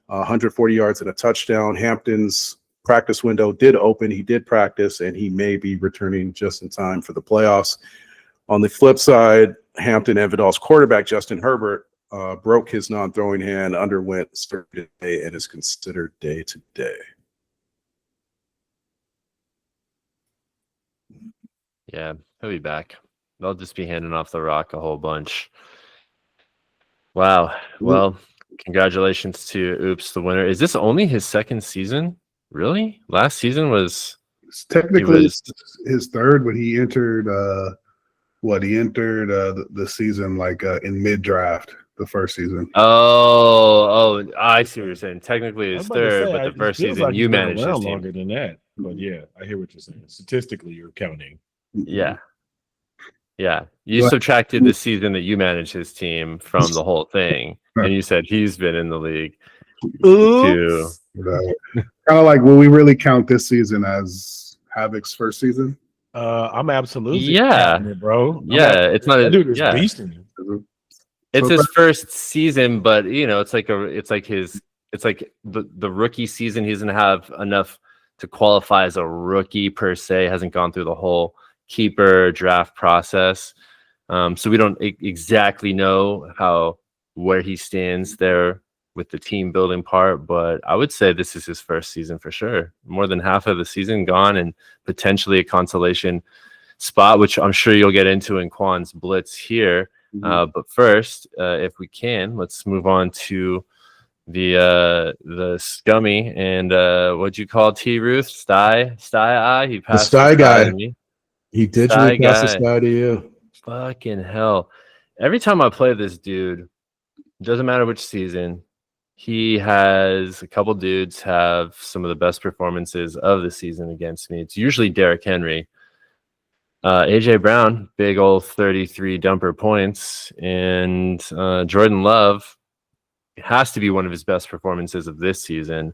140 yards and a touchdown. Hampton's practice window did open. He did practice, and he may be returning just in time for the playoffs. On the flip side, Hampton and Vidal's quarterback, Justin Herbert, broke his non-throwing hand, underwent surgery today, and is considered day-to-day. Yeah, he'll be back. They'll just be handing off the rock a whole bunch. Wow. Well, congratulations to Oops, the winner. Is this only his second season? Really? Last season was technically his third, but he entered the season like in mid-draft, the first season. Oh, I see what you're saying. Technically his third, but the first season you managed his team. Longer than that. But yeah, I hear what you're saying. Statistically, you're counting. Yeah. You subtracted the season that you managed his team from the whole thing, and you said he's been in the league. Kind of like, will we really count this season as Havoc's first season? I'm absolutely counting it, bro. It's not a dude is beasting. It's his first season, but it's like the rookie season. He doesn't have enough to qualify as a rookie per se. Hasn't gone through the whole keeper draft process, so we don't exactly know where he stands there with the team building part. But I would say this is his first season for sure. More than half of the season gone, and potentially a consolation spot, which I'm sure you'll get into in Quan's Blitz here. But first, if we can, let's move on to the scummy and what'd you call T Ruth? Sty eye. He passed the Sty guy. To me. He digitally passed the Sty to you. Fucking hell! Every time I play this dude, doesn't matter which season, he has a couple dudes have some of the best performances of the season against me. It's usually Derrick Henry. AJ Brown, big old 33 dumper points, and Jordan Love has to be one of his best performances of this season,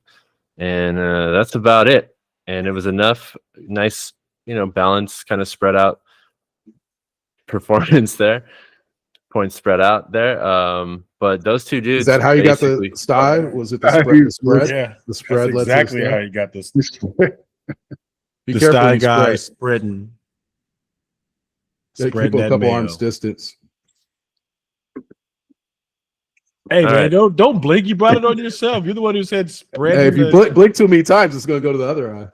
and that's about it. And it was enough nice, balance, kind of spread out performance there, points spread out there. But those two dudes. Is that how you got the Sty? Was it the spread? Yeah, the spread. That's exactly how you got this. Be the careful, Sty guy spreading. Keep a couple arms distance. Hey, man, don't blink. You brought it on yourself. You're the one who said spread. Hey, if you blink too many times, it's going to go to the other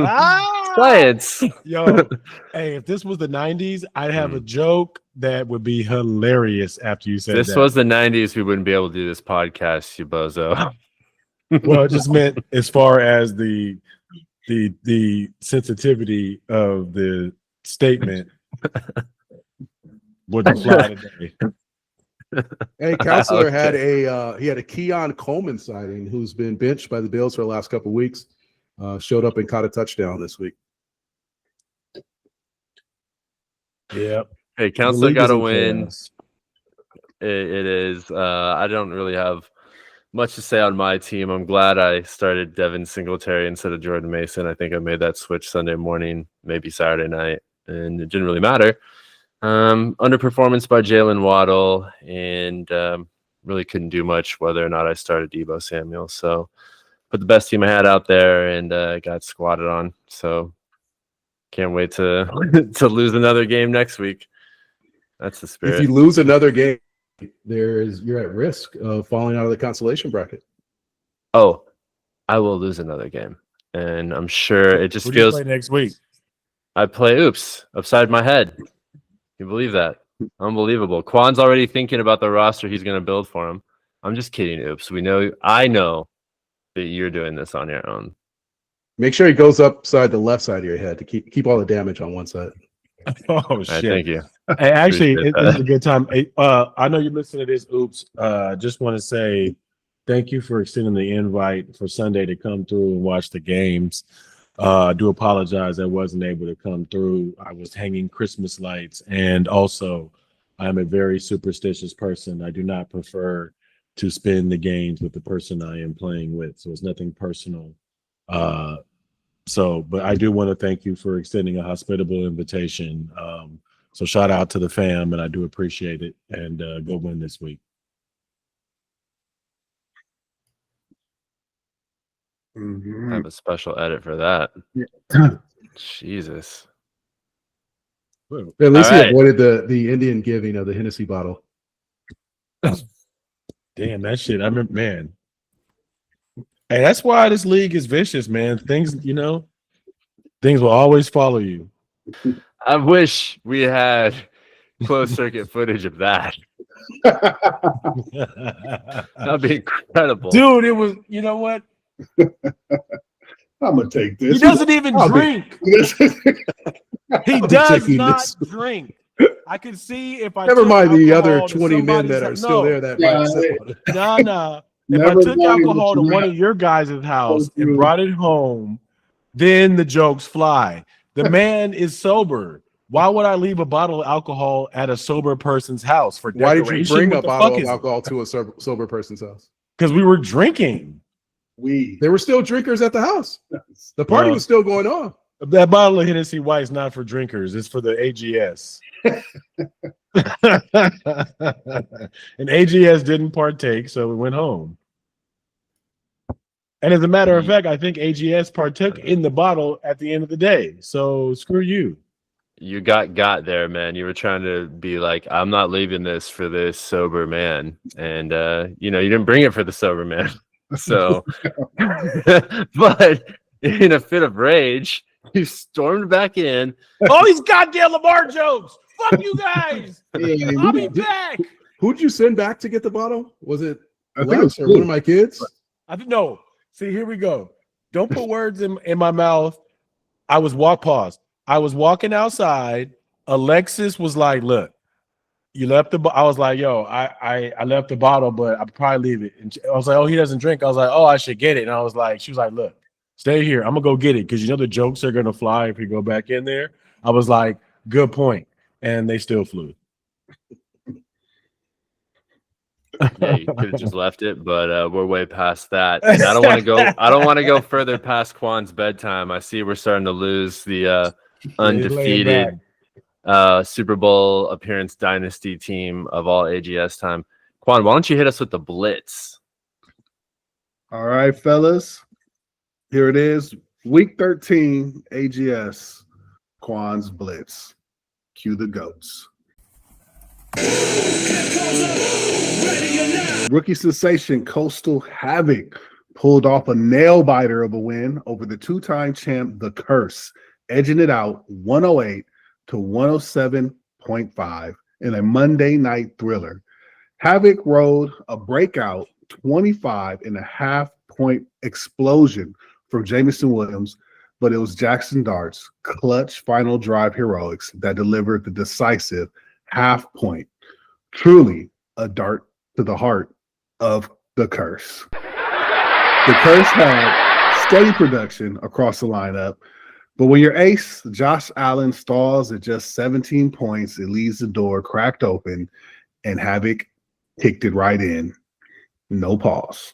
eye. Science. Yo, hey, if this was the 90s, I'd have a joke that would be hilarious after you said this that. Was the 90s, we wouldn't be able to do this podcast, you bozo. Well, it just meant as far as the sensitivity of the statement wouldn't fly today. Hey, Counselor had a Keon Coleman sighting who's been benched by the Bills for the last couple of weeks. Showed up and caught a touchdown this week. Yep. Hey, Counselor got a win. It is. I don't really have much to say on my team. I'm glad I started Devin Singletary instead of Jordan Mason. I think I made that switch Sunday morning, maybe Saturday night, and it didn't really matter. Underperformance by Jalen Waddle, and really couldn't do much whether or not I started Deebo Samuel. So put the best team I had out there and got squatted on. So can't wait to to lose another game next week. That's the If spirit. you lose another game, you're at risk of falling out of the consolation bracket. Oh, I will lose another game, and I'm sure it just Who do you feels. play next week? I play oops upside my head. Can you believe that? Unbelievable. Quan's already thinking about the roster he's going to build for him. I'm just kidding. Oops. I know that you're doing this on your own. Make sure he goes upside the left side of your head to keep all the damage on one side. Oh All right, shit! thank you. Hey, actually, Appreciate this is that. a good time. Hey, I know you listen to this. Oops. Just want to say thank you for extending the invite for Sunday to come through and watch the games. I do apologize I wasn't able to come through. I was hanging Christmas lights, and also I'm a very superstitious person. I do not prefer to spend the games with the person I am playing with, so it's nothing personal. But I do want to thank you for extending a hospitable invitation. So shout out to the fam, and I do appreciate it. And go win this week. Mhm. I have a special edit for that. Yeah. Jesus. At least he All right. avoided the Indian giving of the Hennessy bottle. Damn, that shit. I remember, man. Hey, that's why this league is vicious, man. Things will always follow you. I wish we had closed circuit footage of that. That'd be incredible. Dude, it was, you know what? I'm gonna take this. He doesn't even I'll be- drink. He be does taking not this. drink. I could see if I Never took mind the other alcohol to 20 men somebody's- that are still there that Yeah, might sip on it. Nah. If I Never took mind alcohol to what you one have. of your guys' house and true. brought it home, then the jokes fly. The man is sober. Why would I leave a bottle of alcohol at a sober person's house for Why decoration? did you bring a What the bottle fuck of is it? alcohol to a sober person's house? Because we were drinking. There were still drinkers at the house. The party Well, was still going on. That bottle of Hennessy White is not for drinkers. It's for the AGS. And AGS didn't partake, so we went home. And as a matter of fact, I think AGS partook in the bottle at the end of the day. So screw you. You got there, man. You were trying to be like, I'm not leaving this for this sober man. And you didn't bring it for the sober man. So but in a fit of rage, you stormed back in. All these goddamn Lamar jokes. Fuck you guys. Yeah, I'll be back. Who'd you send back to get the bottle? Was it I think it Lex was or one of my kids? I think no. See, here we go. Don't put words in my mouth. I was walking outside. Alexis was like, "Look, you left the." I was like, "Yo, I left the bottle, but I'll probably leave it." And I was like, "Oh, he doesn't drink." I was like, "Oh, I should get it." And she was like, "Look, stay here. I'm gonna go get it because the jokes are gonna fly if you go back in there." I was like, "Good point," and they still flew. Yeah, you could have just left it, but we're way past that. And I don't want to go further past Quan's bedtime. I see we're starting to lose the undefeated Super Bowl appearance dynasty team of all AGS time. Quan, why don't you hit us with the Blitz? All right, fellas. Here it is. Week 13 AGS. Quan's Blitz. Cue the goats. Rookie sensation Coastal Havoc pulled off a nail biter of a win over the two-time champ, The Curse, edging it out 108 to 107.5 in a Monday night thriller. Havoc rode a breakout 25.5-point explosion from Jamison Williams, but it was Jackson Dart's clutch final drive heroics that delivered the decisive half point. Truly a dart to the heart of The Curse. The Curse had steady production across the lineup, but when your ace, Josh Allen, stalls at just 17 points, it leaves the door cracked open, and Havoc kicked it right in. No pause.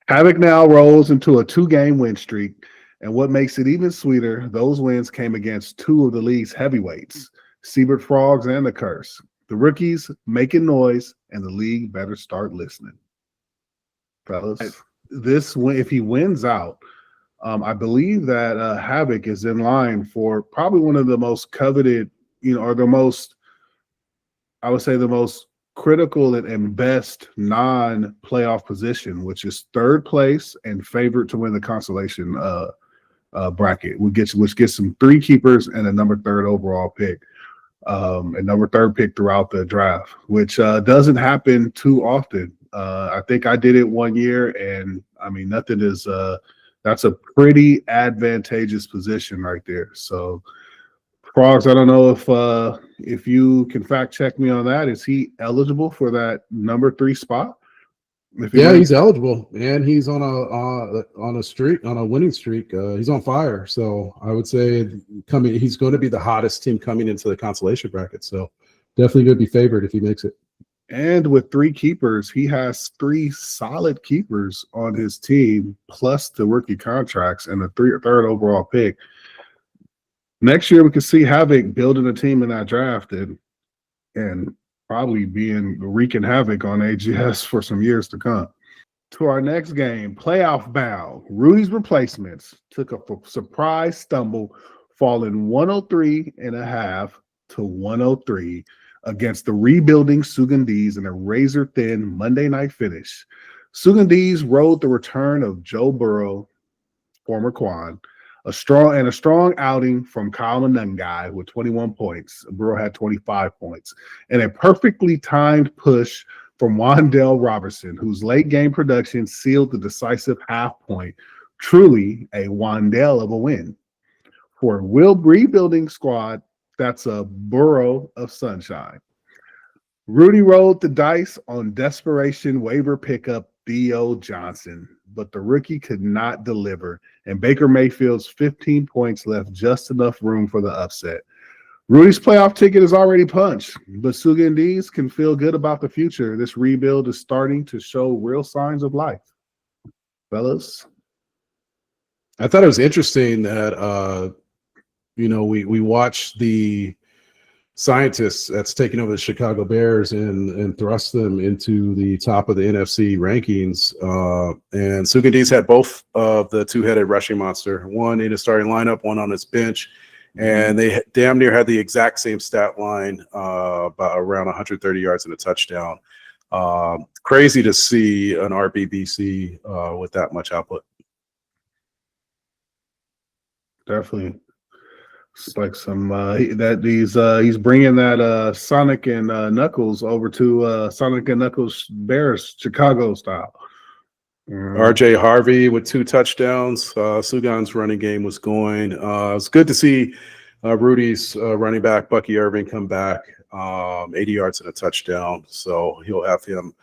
Havoc now rolls into a 2-game win streak, and what makes it even sweeter, those wins came against two of the league's heavyweights, Cebert Frogs and The Curse. The rookies making noise, and the league better start listening. Fellas, if he wins out, I believe that Havoc is in line for probably one of the most coveted, or the most I would say, the most critical and best non-playoff position, which is third place and favorite to win the consolation bracket, which gets some 3 keepers and a number 3rd overall pick, and number 3rd pick throughout the draft, which doesn't happen too often. I think I did it one year, and I mean, nothing is. That's a pretty advantageous position right there. So, Frogs, I don't know if you can fact check me on that. Is he eligible for that number 3 spot? Yeah, he's eligible, and he's on a streak, on a winning streak. He's on fire. So I would say he's going to be the hottest team coming into the consolation bracket. So definitely going to be favored if he makes it. And with 3 keepers, he has 3 solid keepers on his team, plus the rookie contracts and the 3rd overall pick. Next year, we could see Havoc building a team in that draft and probably wreaking havoc on AGS for some years to come. To our next game, playoff bound. Rudy's replacements took a surprise stumble, falling 103.5 to 103 against the rebuilding Sugandese in a razor-thin Monday night finish. Sugandese rode the return of Joe Burrow, former Quan, a strong outing from Kyle Manungai with 21 points. Burrow had 25 points, and a perfectly timed push from Wandale Robertson, whose late game production sealed the decisive half point. Truly a Wandale of a win. For a rebuilding squad, that's a Burrow of sunshine. Rudy rolled the dice on desperation waiver pickup Theo Johnson, but the rookie could not deliver, and Baker Mayfield's 15 points left just enough room for the upset. Rudy's playoff ticket is already punched, but Sugandese can feel good about the future. This rebuild is starting to show real signs of life. Fellas? I thought it was interesting that we watched the scientists that's taking over the Chicago Bears and thrust them into the top of the NFC rankings. And Sugandese had both of the 2-headed rushing monster, one in his starting lineup, one on his bench, and they damn near had the exact same stat line, about around 130 yards and a touchdown. Crazy to see an RBBC with that much output. Definitely. It's like some he's bringing that Sonic and Knuckles over to Sonic and Knuckles Bears Chicago style. RJ Harvey with 2 touchdowns. Sugan's running game was going. It was good to see Rudy's running back Bucky Irving come back, 80 yards and a touchdown. So he'll have him.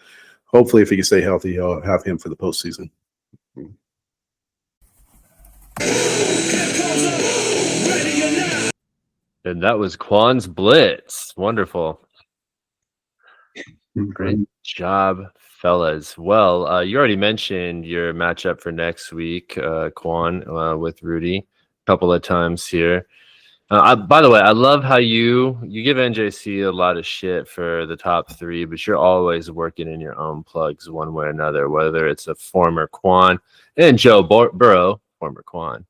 Hopefully, if he can stay healthy, he'll have him for the postseason. And that was Quan's Blitz. Wonderful. Great job, fellas. Well, you already mentioned your matchup for next week, Quan, with Rudy, a couple of times here. By the way, I love how you give NJC a lot of shit for the top 3, but you're always working in your own plugs one way or another, whether it's a former Quan and Joe Burrow, former Quan,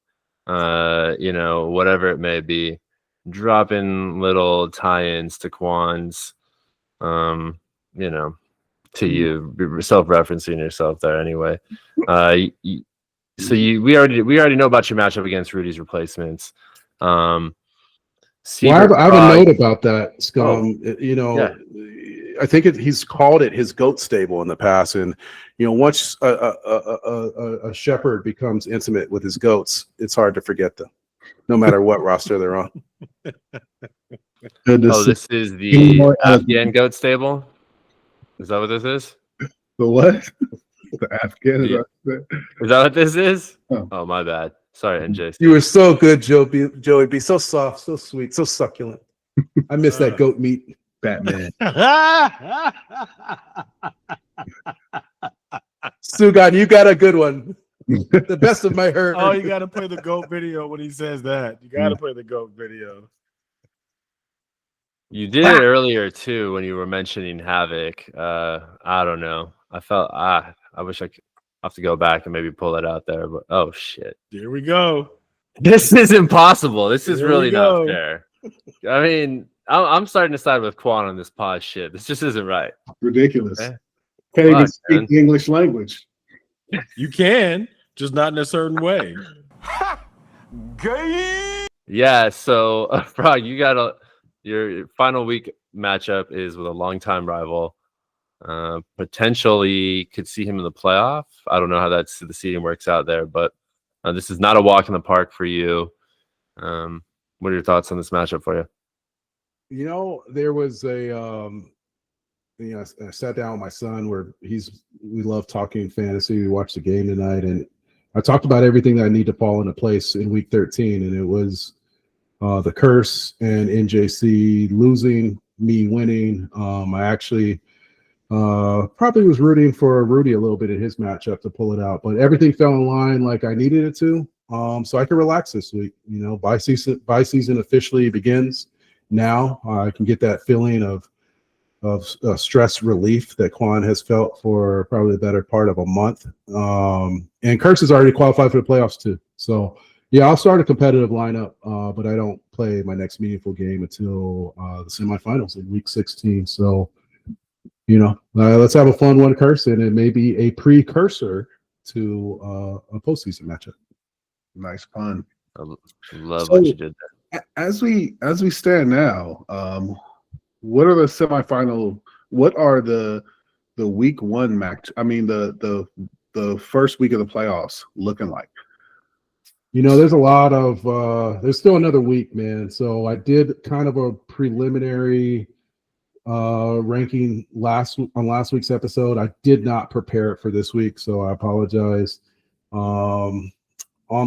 whatever it may be. Dropping little tie-ins to Quan's, to you, self-referencing yourself there anyway. We already know about your matchup against Rudy's replacements. I have a note about that, Scum. I think he's called it his goat stable in the past, and once a shepherd becomes intimate with his goats, it's hard to forget them, no matter what roster they're on. This is the Afghan goat stable? Is that what this is? The what? The Afghan? Is that what this is? Oh, my bad. Sorry, NJ. You were so good, Joey B. So soft, so sweet, so succulent. I miss that goat meat. Batman. Sugan, you got a good one. The best of my herd. Oh, you got to play the GOAT video when he says that. You got to play the GOAT video. You did it earlier, too, when you were mentioning Havoc. I don't know. I felt, I wish I could have to go back and maybe pull it out there. But, oh, shit. Here we go. This is impossible. This is Here really not fair. I mean, I'm starting to side with Quan on this pod shit. This just isn't right. Ridiculous. Okay. Can't even Fuck, speak man. the English language. You can, just not in a certain way. Yeah, so Frog, you got your final week matchup is with a longtime rival. Potentially could see him in the playoff. I don't know how the seeding works out there, but this is not a walk in the park for you. What are your thoughts on this matchup for you? You know, there was I sat down with my son where we love talking fantasy. We watched the game tonight, and I talked about everything that I need to fall into place in week 13, and it was the curse and NJC losing, me winning. I actually probably was rooting for Rudy a little bit in his matchup to pull it out, but everything fell in line like I needed it to. So I can relax this week. You know, bye season officially begins now. I can get that feeling of stress relief that Quan has felt for probably the better part of a month. And Kurtz has already qualified for the playoffs too. So yeah, I'll start a competitive lineup, but I don't play my next meaningful game until the semifinals in week 16. So, you know, let's have a fun one, Kurtz, and it may be a precursor to a postseason matchup. Nice pun. I love what you did there. As we stand now, what are the semifinal? What are the week one match? I mean, the first week of the playoffs looking like? You know, there's a lot of there's still another week, man. So I did kind of a preliminary ranking on last week's episode. I did not prepare it for this week, so I apologize. On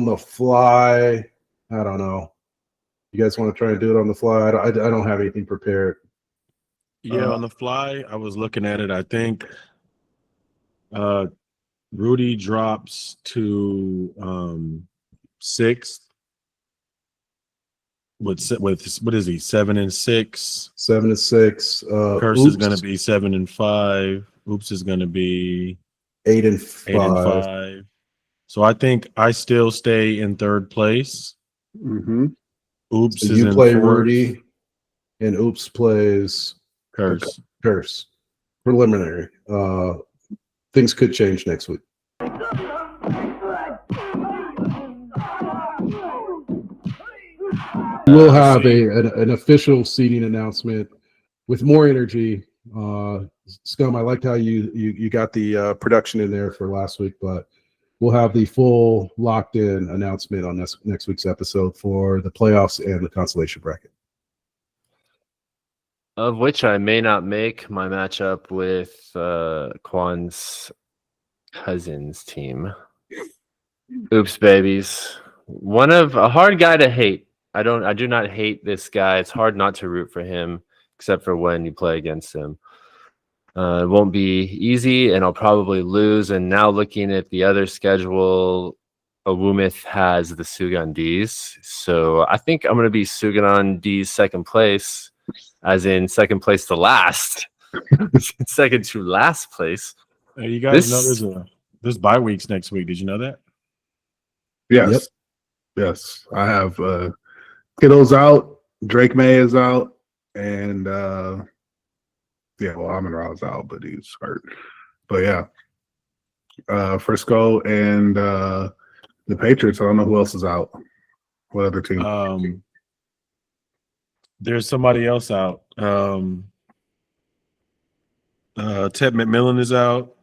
the fly, I don't know. You guys want to try and do it on the fly? I don't have anything prepared. Yeah, on the fly, I was looking at it. I think Rudy drops to sixth with what is he, 7-6? 7-6. Curse is going to be 7-5. Oops is going to be 8-5. So I think I still stay in third place. Mm-hmm. Oops So is you in play fourth. Rudy, and Oops plays Curse. Curse. Preliminary. Things could change next week. We'll have an official seating announcement with more energy. Scum, I liked how you got the production in there for last week, but we'll have the full locked in announcement on next week's episode for the playoffs and the consolation bracket. Of which I may not make my matchup with Quan's cousin's team. Oops, babies. One of a hard guy to hate. I do not hate this guy. It's hard not to root for him, except for when you play against him. It won't be easy, and I'll probably lose. And now looking at the other schedule, Awumith has the Sugandese. So I think I'm going to be Sugandese second place, as in second place to last. Second to last place. Hey, you guys know there's bye weeks next week. Did you know that? Yes. Yep. Yes. I have Kittle's out, Drake May is out, and Amon-Ra's out, but he's hurt. But yeah. Frisco and the Patriots. I don't know who else is out. What other team? There's somebody else out. Ted McMillan is out,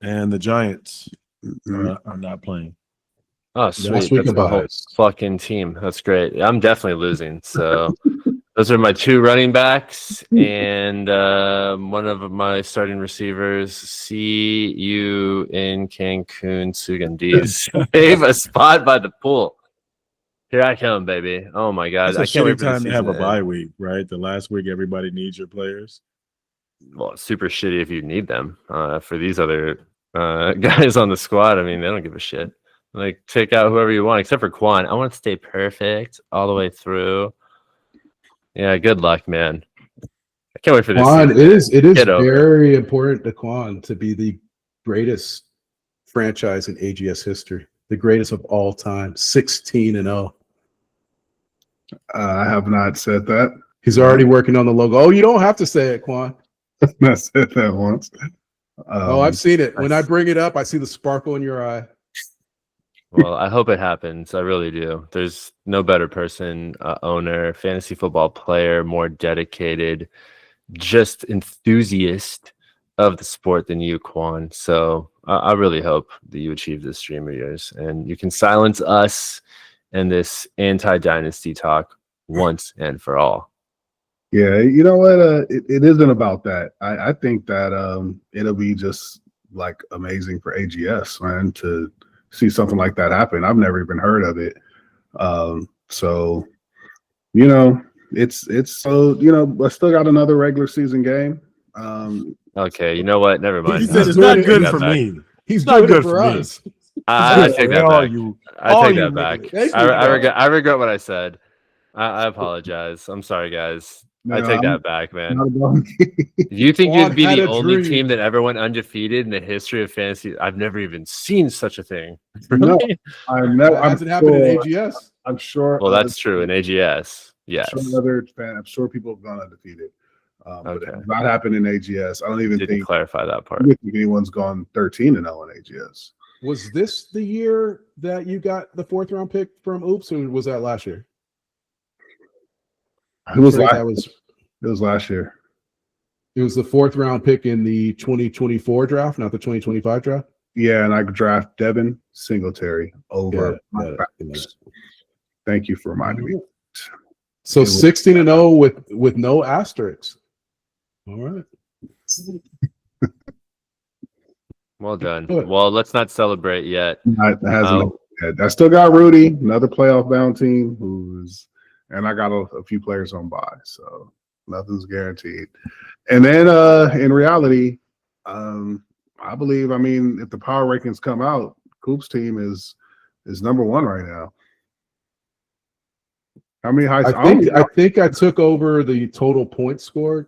and the Giants are not playing. Oh, sweet. Last week That's of my whole buys. fucking team. That's great. I'm definitely losing. So those are my two running backs and one of my starting receivers. See you in Cancun, Sugandese. Save a spot by the pool. Here I come, baby. Oh my god. It's I a can't wait shitty for the time to have a season to bye end. week, right? The last week everybody needs your players. Well, it's super shitty if you need them. For these other guys on the squad, I mean, they don't give a shit. Like, take out whoever you want, except for Quan. I want to stay perfect all the way through. Yeah, good luck, man. I can't wait for this Quan, season. it is Get over it. very important to Quan to be the greatest franchise in AGS history, the greatest of all time, 16-0. I have not said that. He's already working on the logo. Oh, you don't have to say it, Quan. I said that once. I've seen it. When I bring it up, I see the sparkle in your eye. Well, I hope it happens. I really do. There's no better person, owner, fantasy football player, more dedicated, just enthusiast of the sport than you, Quan. So I really hope that you achieve this dream of yours and you can silence us and this anti-dynasty talk once and for all. Yeah, you know what? It isn't about that. I think that it'll be just like amazing for AGS, man, to see something like that happen. I've never even heard of it. So, you know, it's so, you know, I still got another regular season game. Okay, you know what? Never mind. He said it's doing not it- good Take for that back. me. He's not doing good it for for me. us. I take that All back. you, I all take you that back. niggas. Thank I, you, I bro. regret. I regret what I said. I apologize. I'm sorry, guys. I No, take I'm that back, man. not about me. You think Quan you'd be had the a only dream. team that ever went undefeated in the history of fantasy? I've never even seen such a thing. No, Really? I'm never. That hasn't happened in AGS. I'm sure. Well, that's true in AGS. Yes. I'm sure people have gone undefeated. But it Okay. has not happened in AGS. I don't even Didn't think clarify that part. anyone's gone 13-0 in AGS. Was this the year that you got the 4th round pick from Oops, or was that last year? It was Afraid last. that was It was last year. it was the 4th round pick in the 2024 draft, not the 2025 draft. Yeah, and I draft Devin Singletary over. Got it. Thank you for reminding me. So 16-0 with no asterisks. All right. Well done. Good. Well, let's not celebrate yet. I still got Rudy, another playoff bound team, and I got a few players on bye, so nothing's guaranteed. And then in reality, I believe, I mean, if the power rankings come out, Coop's team is number one right now. How many high? I think I took over the total points scored.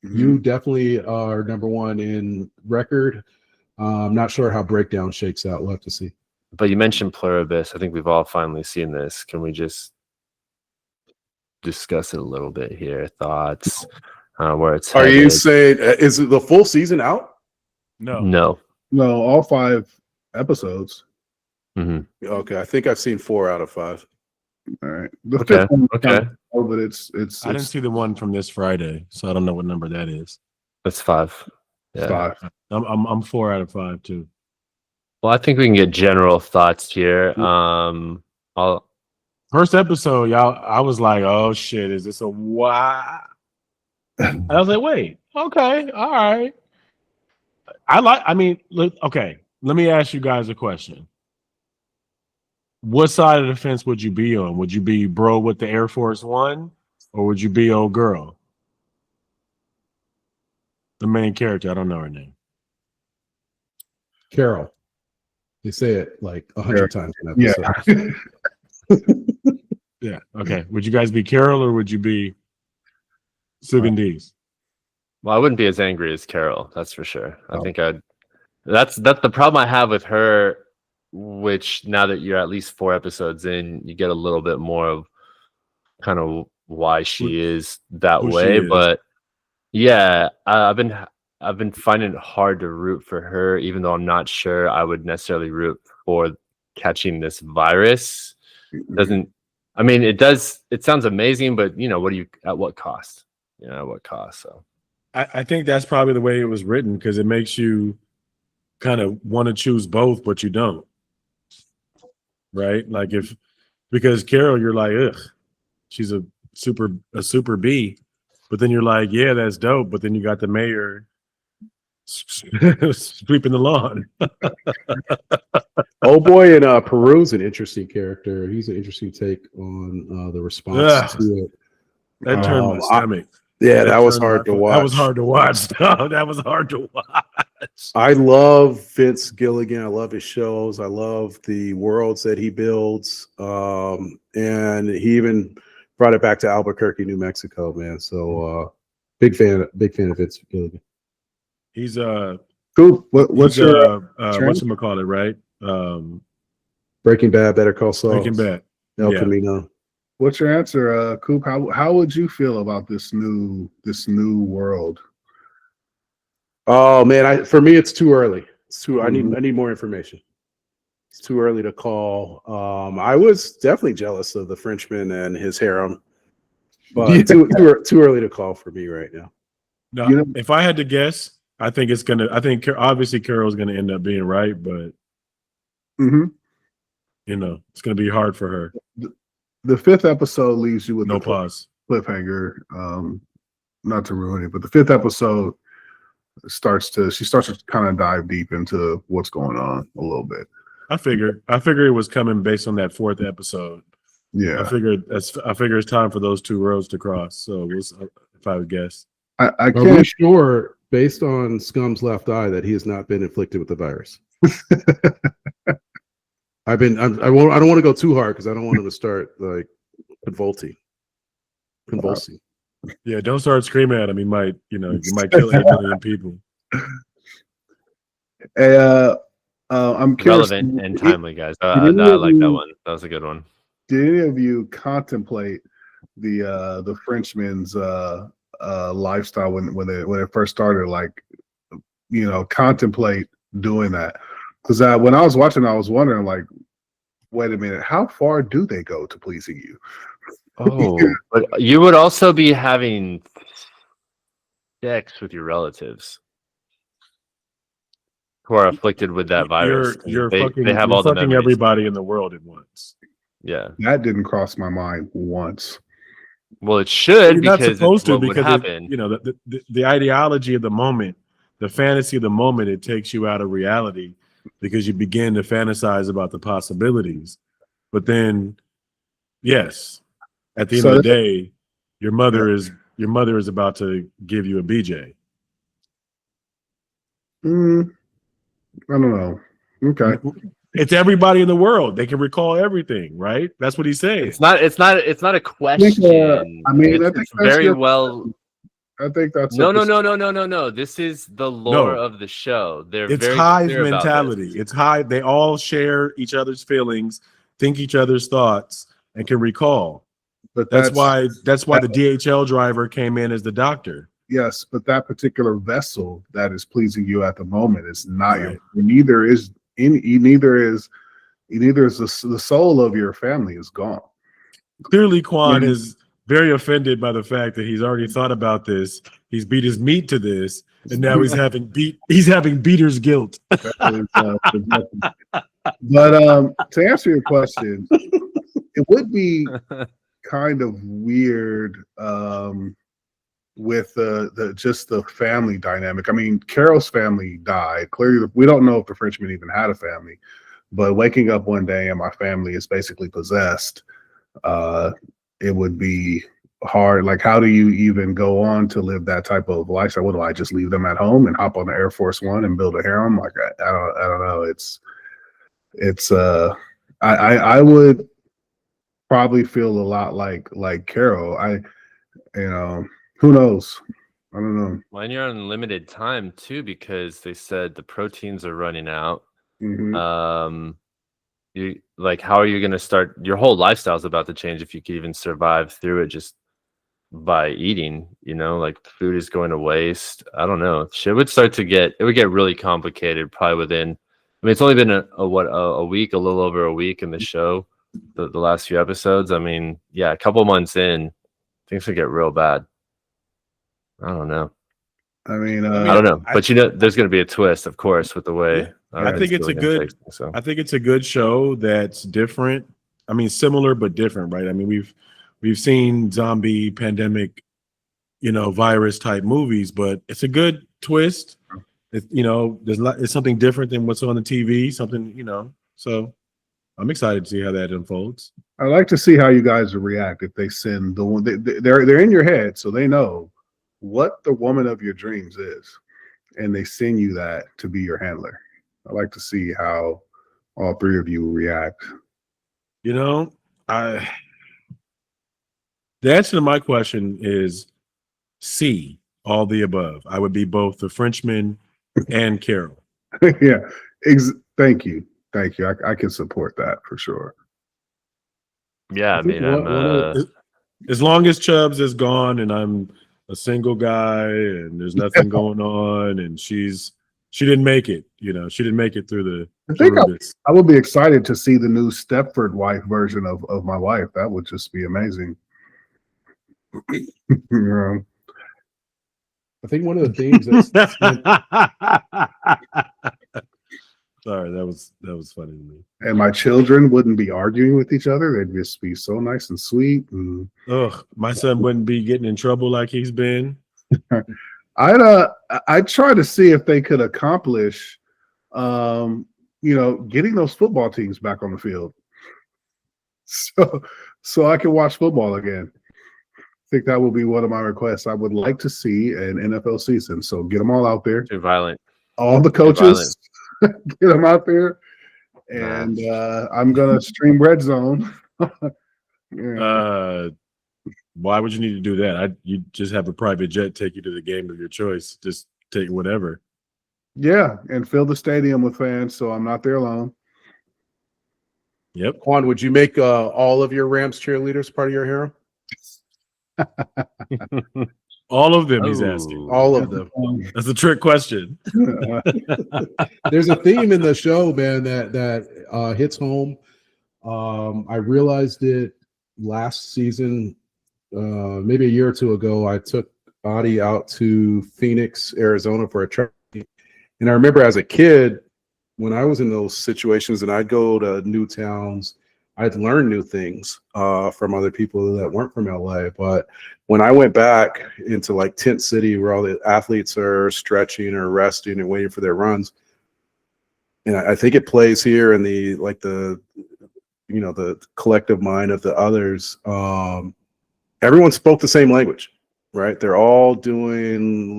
Mhm. You definitely are number one in record. I'm not sure how breakdown shakes out. We'll have to see. But you mentioned Pluribus. I think we've all finally seen this. Can we just discuss it a little bit here? Thoughts, where it's Are you headed? saying is it the full season out? No. No. No, all 5 episodes. Okay, I think I've seen 4 out of 5. All right. The Okay, fifth one, okay. but it's I didn't see the one from this Friday, so I don't know what number that is. That's 5. Yeah. 5. I'm 4 out of 5 too. Well, I think we can get general thoughts here. First episode, y'all, I was like, "Oh shit, is this a why?" And I was like, "Wait, okay, all right." Okay. Let me ask you guys a question. What side of the fence would you be on? Would you be bro with the Air Force One, or would you be old girl? The main character, I don't know her name. Carol. They say it like 100 times in that Yeah. Yeah. Okay. Would you guys be Carol or would you be Sugandese? Well, I wouldn't be as angry as Carol, that's for sure. I think that's the problem I have with her, which now that you're at least 4 episodes in, you get a little bit more of kind of why she is that who she way. is. But yeah, I've been finding it hard to root for her, even though I'm not sure I would necessarily root for catching this virus. It sounds amazing, but at what cost? At what cost? So I think that's probably the way it was written because it makes you kind of want to choose both, but you don't. Right? Like because Carol, you're like, ugh, she's a super B, but then you're like, yeah, that's dope. But then you got the mayor sweeping the lawn. Oh boy, in Peru's an interesting character. He's an interesting take on the response to it. That turned my stomach. That was hard to watch. That was hard to watch. That was hard to watch. I love Vince Gilligan. I love his shows. I love the worlds that he builds. And he even brought it back to Albuquerque, New Mexico, man. So big fan of Vince Gilligan. He's Cool. What's your whatchamacallit, right? Breaking Bad, Better Call Saul. Breaking Bad. El Yeah. Camino. What's your answer, Coop? How would you feel about this new world? Oh man, for me it's too early. It's too. I Mhm. need more information. It's too early to call. I was definitely jealous of the Frenchman and his harem, but too early to call for me right now. No, You know- if I had to guess, I think it's gonna. I think obviously Carol's gonna end up being right, but Mhm. it's gonna be hard for her. The 5th episode leaves you with No a pause. cliffhanger. Not to ruin it, but the 5th episode starts to kind of dive deep into what's going on a little bit. I figured it was coming based on that 4th episode. Yeah, I figured it's time for those two roads to cross. So if I would guess. I Are we can't. sure, based on Scum's left eye, that he has not been inflicted with the virus? I don't want to go too hard because I don't want him to start like convulsing. Yeah, don't start screaming at him. You might kill 8 million people. I'm curious. Relevant and timely, guys. I any of like that you- one. That was a good one. Did any of you contemplate the Frenchman's lifestyle when it first started? Like, contemplate doing that? Because when I was watching, I was wondering, like, wait a minute, how far do they go to pleasing you? Oh, but you would also be having sex with your relatives who are afflicted with that virus. You're they fucking have all the fucking memories. everybody in the world at once. Yeah. That didn't cross my mind once. Well, it should You're not because supposed it's to what would because happen. the ideology of the moment, the fantasy of the moment, it takes you out of reality because you begin to fantasize about the possibilities. But then, yes, at the end of the day, your mother is about to give you a BJ. I don't know. Okay. It's everybody in the world. They can recall everything, right? That's what he's saying. It's not a question. I think it's that's very your- well. I think that's No. This is the lore of the show. It's very hive clear about mentality. this. It's hive. They all share each other's feelings, think each other's thoughts, and can recall. But That's why the DHL driver came in as the doctor. Yes, but that particular vessel that is pleasing you at the moment is not Right. neither is the soul of your family is gone. Clearly, Quan Yeah. is very offended by the fact that he's already thought about this. He's beat his meat to this, and now he's having beater's guilt. But to answer your question, it would be kind of weird with the family dynamic. I mean, Carol's family died. Clearly, we don't know if the Frenchman even had a family, but waking up one day and my family is basically possessed, it would be hard. Like, how do you even go on to live that type of lifestyle? What do I just leave them at home and hop on the Air Force One and build a harem? Like, I don't know. I would probably feel a lot like Carol. Who knows? I don't know. When you're on limited time too, because they said the proteins are running out. Mhm. You like, how are you going to start? Your whole lifestyle is about to change if you can even survive through it just by eating. Like food is going to waste. I don't know. Shit would get really complicated probably within. I mean, it's only been a week, a little over a week in the show, the last few episodes. I mean, yeah, a couple months in, things could get real bad. I don't know. I mean, I don't know, but there's going to be a twist, of course, with the way. I think it's a good show that's different. I mean, similar but different, right? I mean, we've seen zombie pandemic, virus type movies, but it's a good twist. It's something different than what's on the TV. Something, so I'm excited to see how that unfolds. I'd like to see how you guys will react if they send the one. They're in your head, so they know what the woman of your dreams is, and they send you that to be your handler. I'd like to see how all three of you will react. The answer to my question is C, all the above. I would be both the Frenchman and Carol. Yeah, thank you. I can support that for sure. Yeah, I mean, I'm as long as Chubbs is gone and I'm a single guy and there's nothing going on and she didn't make it, she didn't make it through the I think Caribbeans. I would be excited to see the new Stepford wife version of my wife. That would just be amazing. Yeah. I think one of the themes that's Sorry, that was funny to me. And my children wouldn't be arguing with each other. They'd just be so nice and sweet. And Ugh, my son wouldn't be getting in trouble like he's been. I'd try to see if they could accomplish getting those football teams back on the field. So I can watch football again. I think that will be one of my requests. I would like to see an NFL season. So get them all out there. too violent. All the coaches, get them out there. And I'm going to stream Red Zone. Why would you need to do that? You just have a private jet take you to the game of your choice. Just take whatever. Yeah, and fill the stadium with fans, so I'm not there alone. Yep. Quan, would you make all of your Rams cheerleaders part of your hero? All of them, he's asking. All of them. That's a trick question. There's a theme in the show, man, that hits home. I realized it last season, maybe a year or two ago. I took Adi out to Phoenix, Arizona for a trip. And I remember as a kid, when I was in those situations and I'd go to new towns, I'd learn new things from other people that weren't from LA. But when I went back into like Tent City, where all the athletes are stretching or resting and waiting for their runs, and I think it plays here in the collective mind of the others. Everyone spoke the same language, right? They're all doing,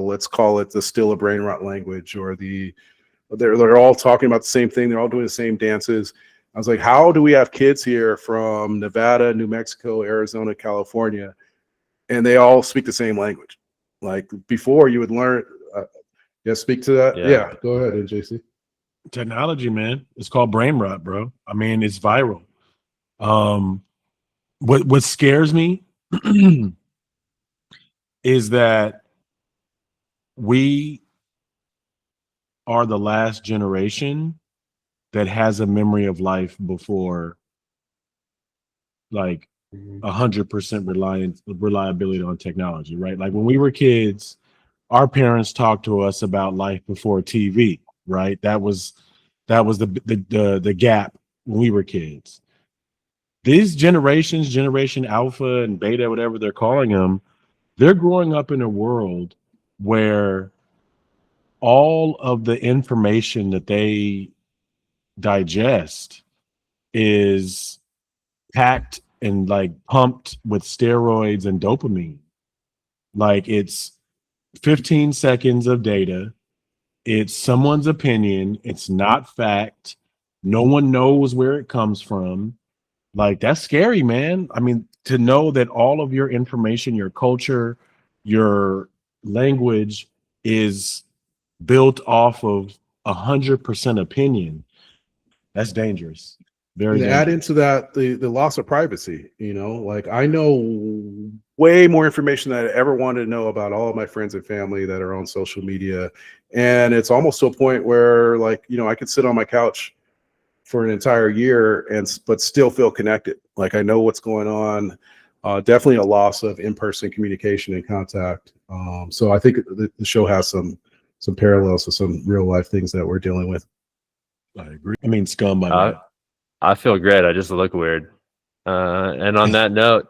let's call it the still a brain rot language, or they're all talking about the same thing. They're all doing the same dances. I was like, how do we have kids here from Nevada, New Mexico, Arizona, California, and they all speak the same language? Like before, you would learn. Speak to that. Yeah, go ahead, JC. Technology, man. It's called brain rot, bro. I mean, it's viral. What scares me is that we are the last generation that has a memory of life before like 100% reliability on technology, right? Like when we were kids, our parents talked to us about life before TV, right? That was the gap when we were kids. These generations, Generation Alpha and Beta, whatever they're calling them, they're growing up in a world where all of the information that they digest is packed and like pumped with steroids and dopamine. Like it's 15 seconds of data. It's someone's opinion. It's not fact. No one knows where it comes from. Like that's scary, man. I mean, to know that all of your information, your culture, your language is built off of 100% opinion. That's dangerous. Very dangerous. Add into that the loss of privacy. Like I know way more information than I ever wanted to know about all of my friends and family that are on social media, and it's almost to a point where, like, I could sit on my couch for an entire year but still feel connected. Like I know what's going on. Definitely a loss of in-person communication and contact. So I think the show has some parallels to some real life things that we're dealing with. I agree. I mean, Scum. I feel great. I just look weird. And on that note,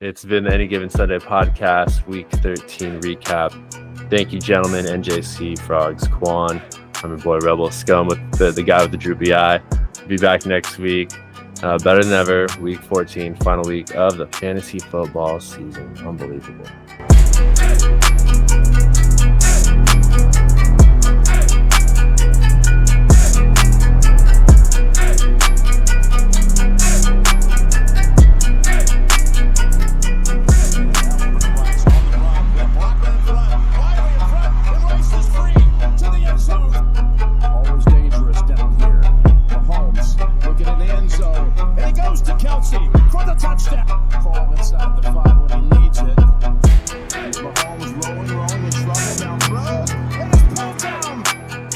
it's been the Any Given Sunday podcast, week 13 recap. Thank you, gentlemen, NJC, Frogs, Quan. I'm your boy, Revel Scum, with the guy with the droopy eye. Be back next week. Better than ever. Week 14, final week of the fantasy football season. Unbelievable.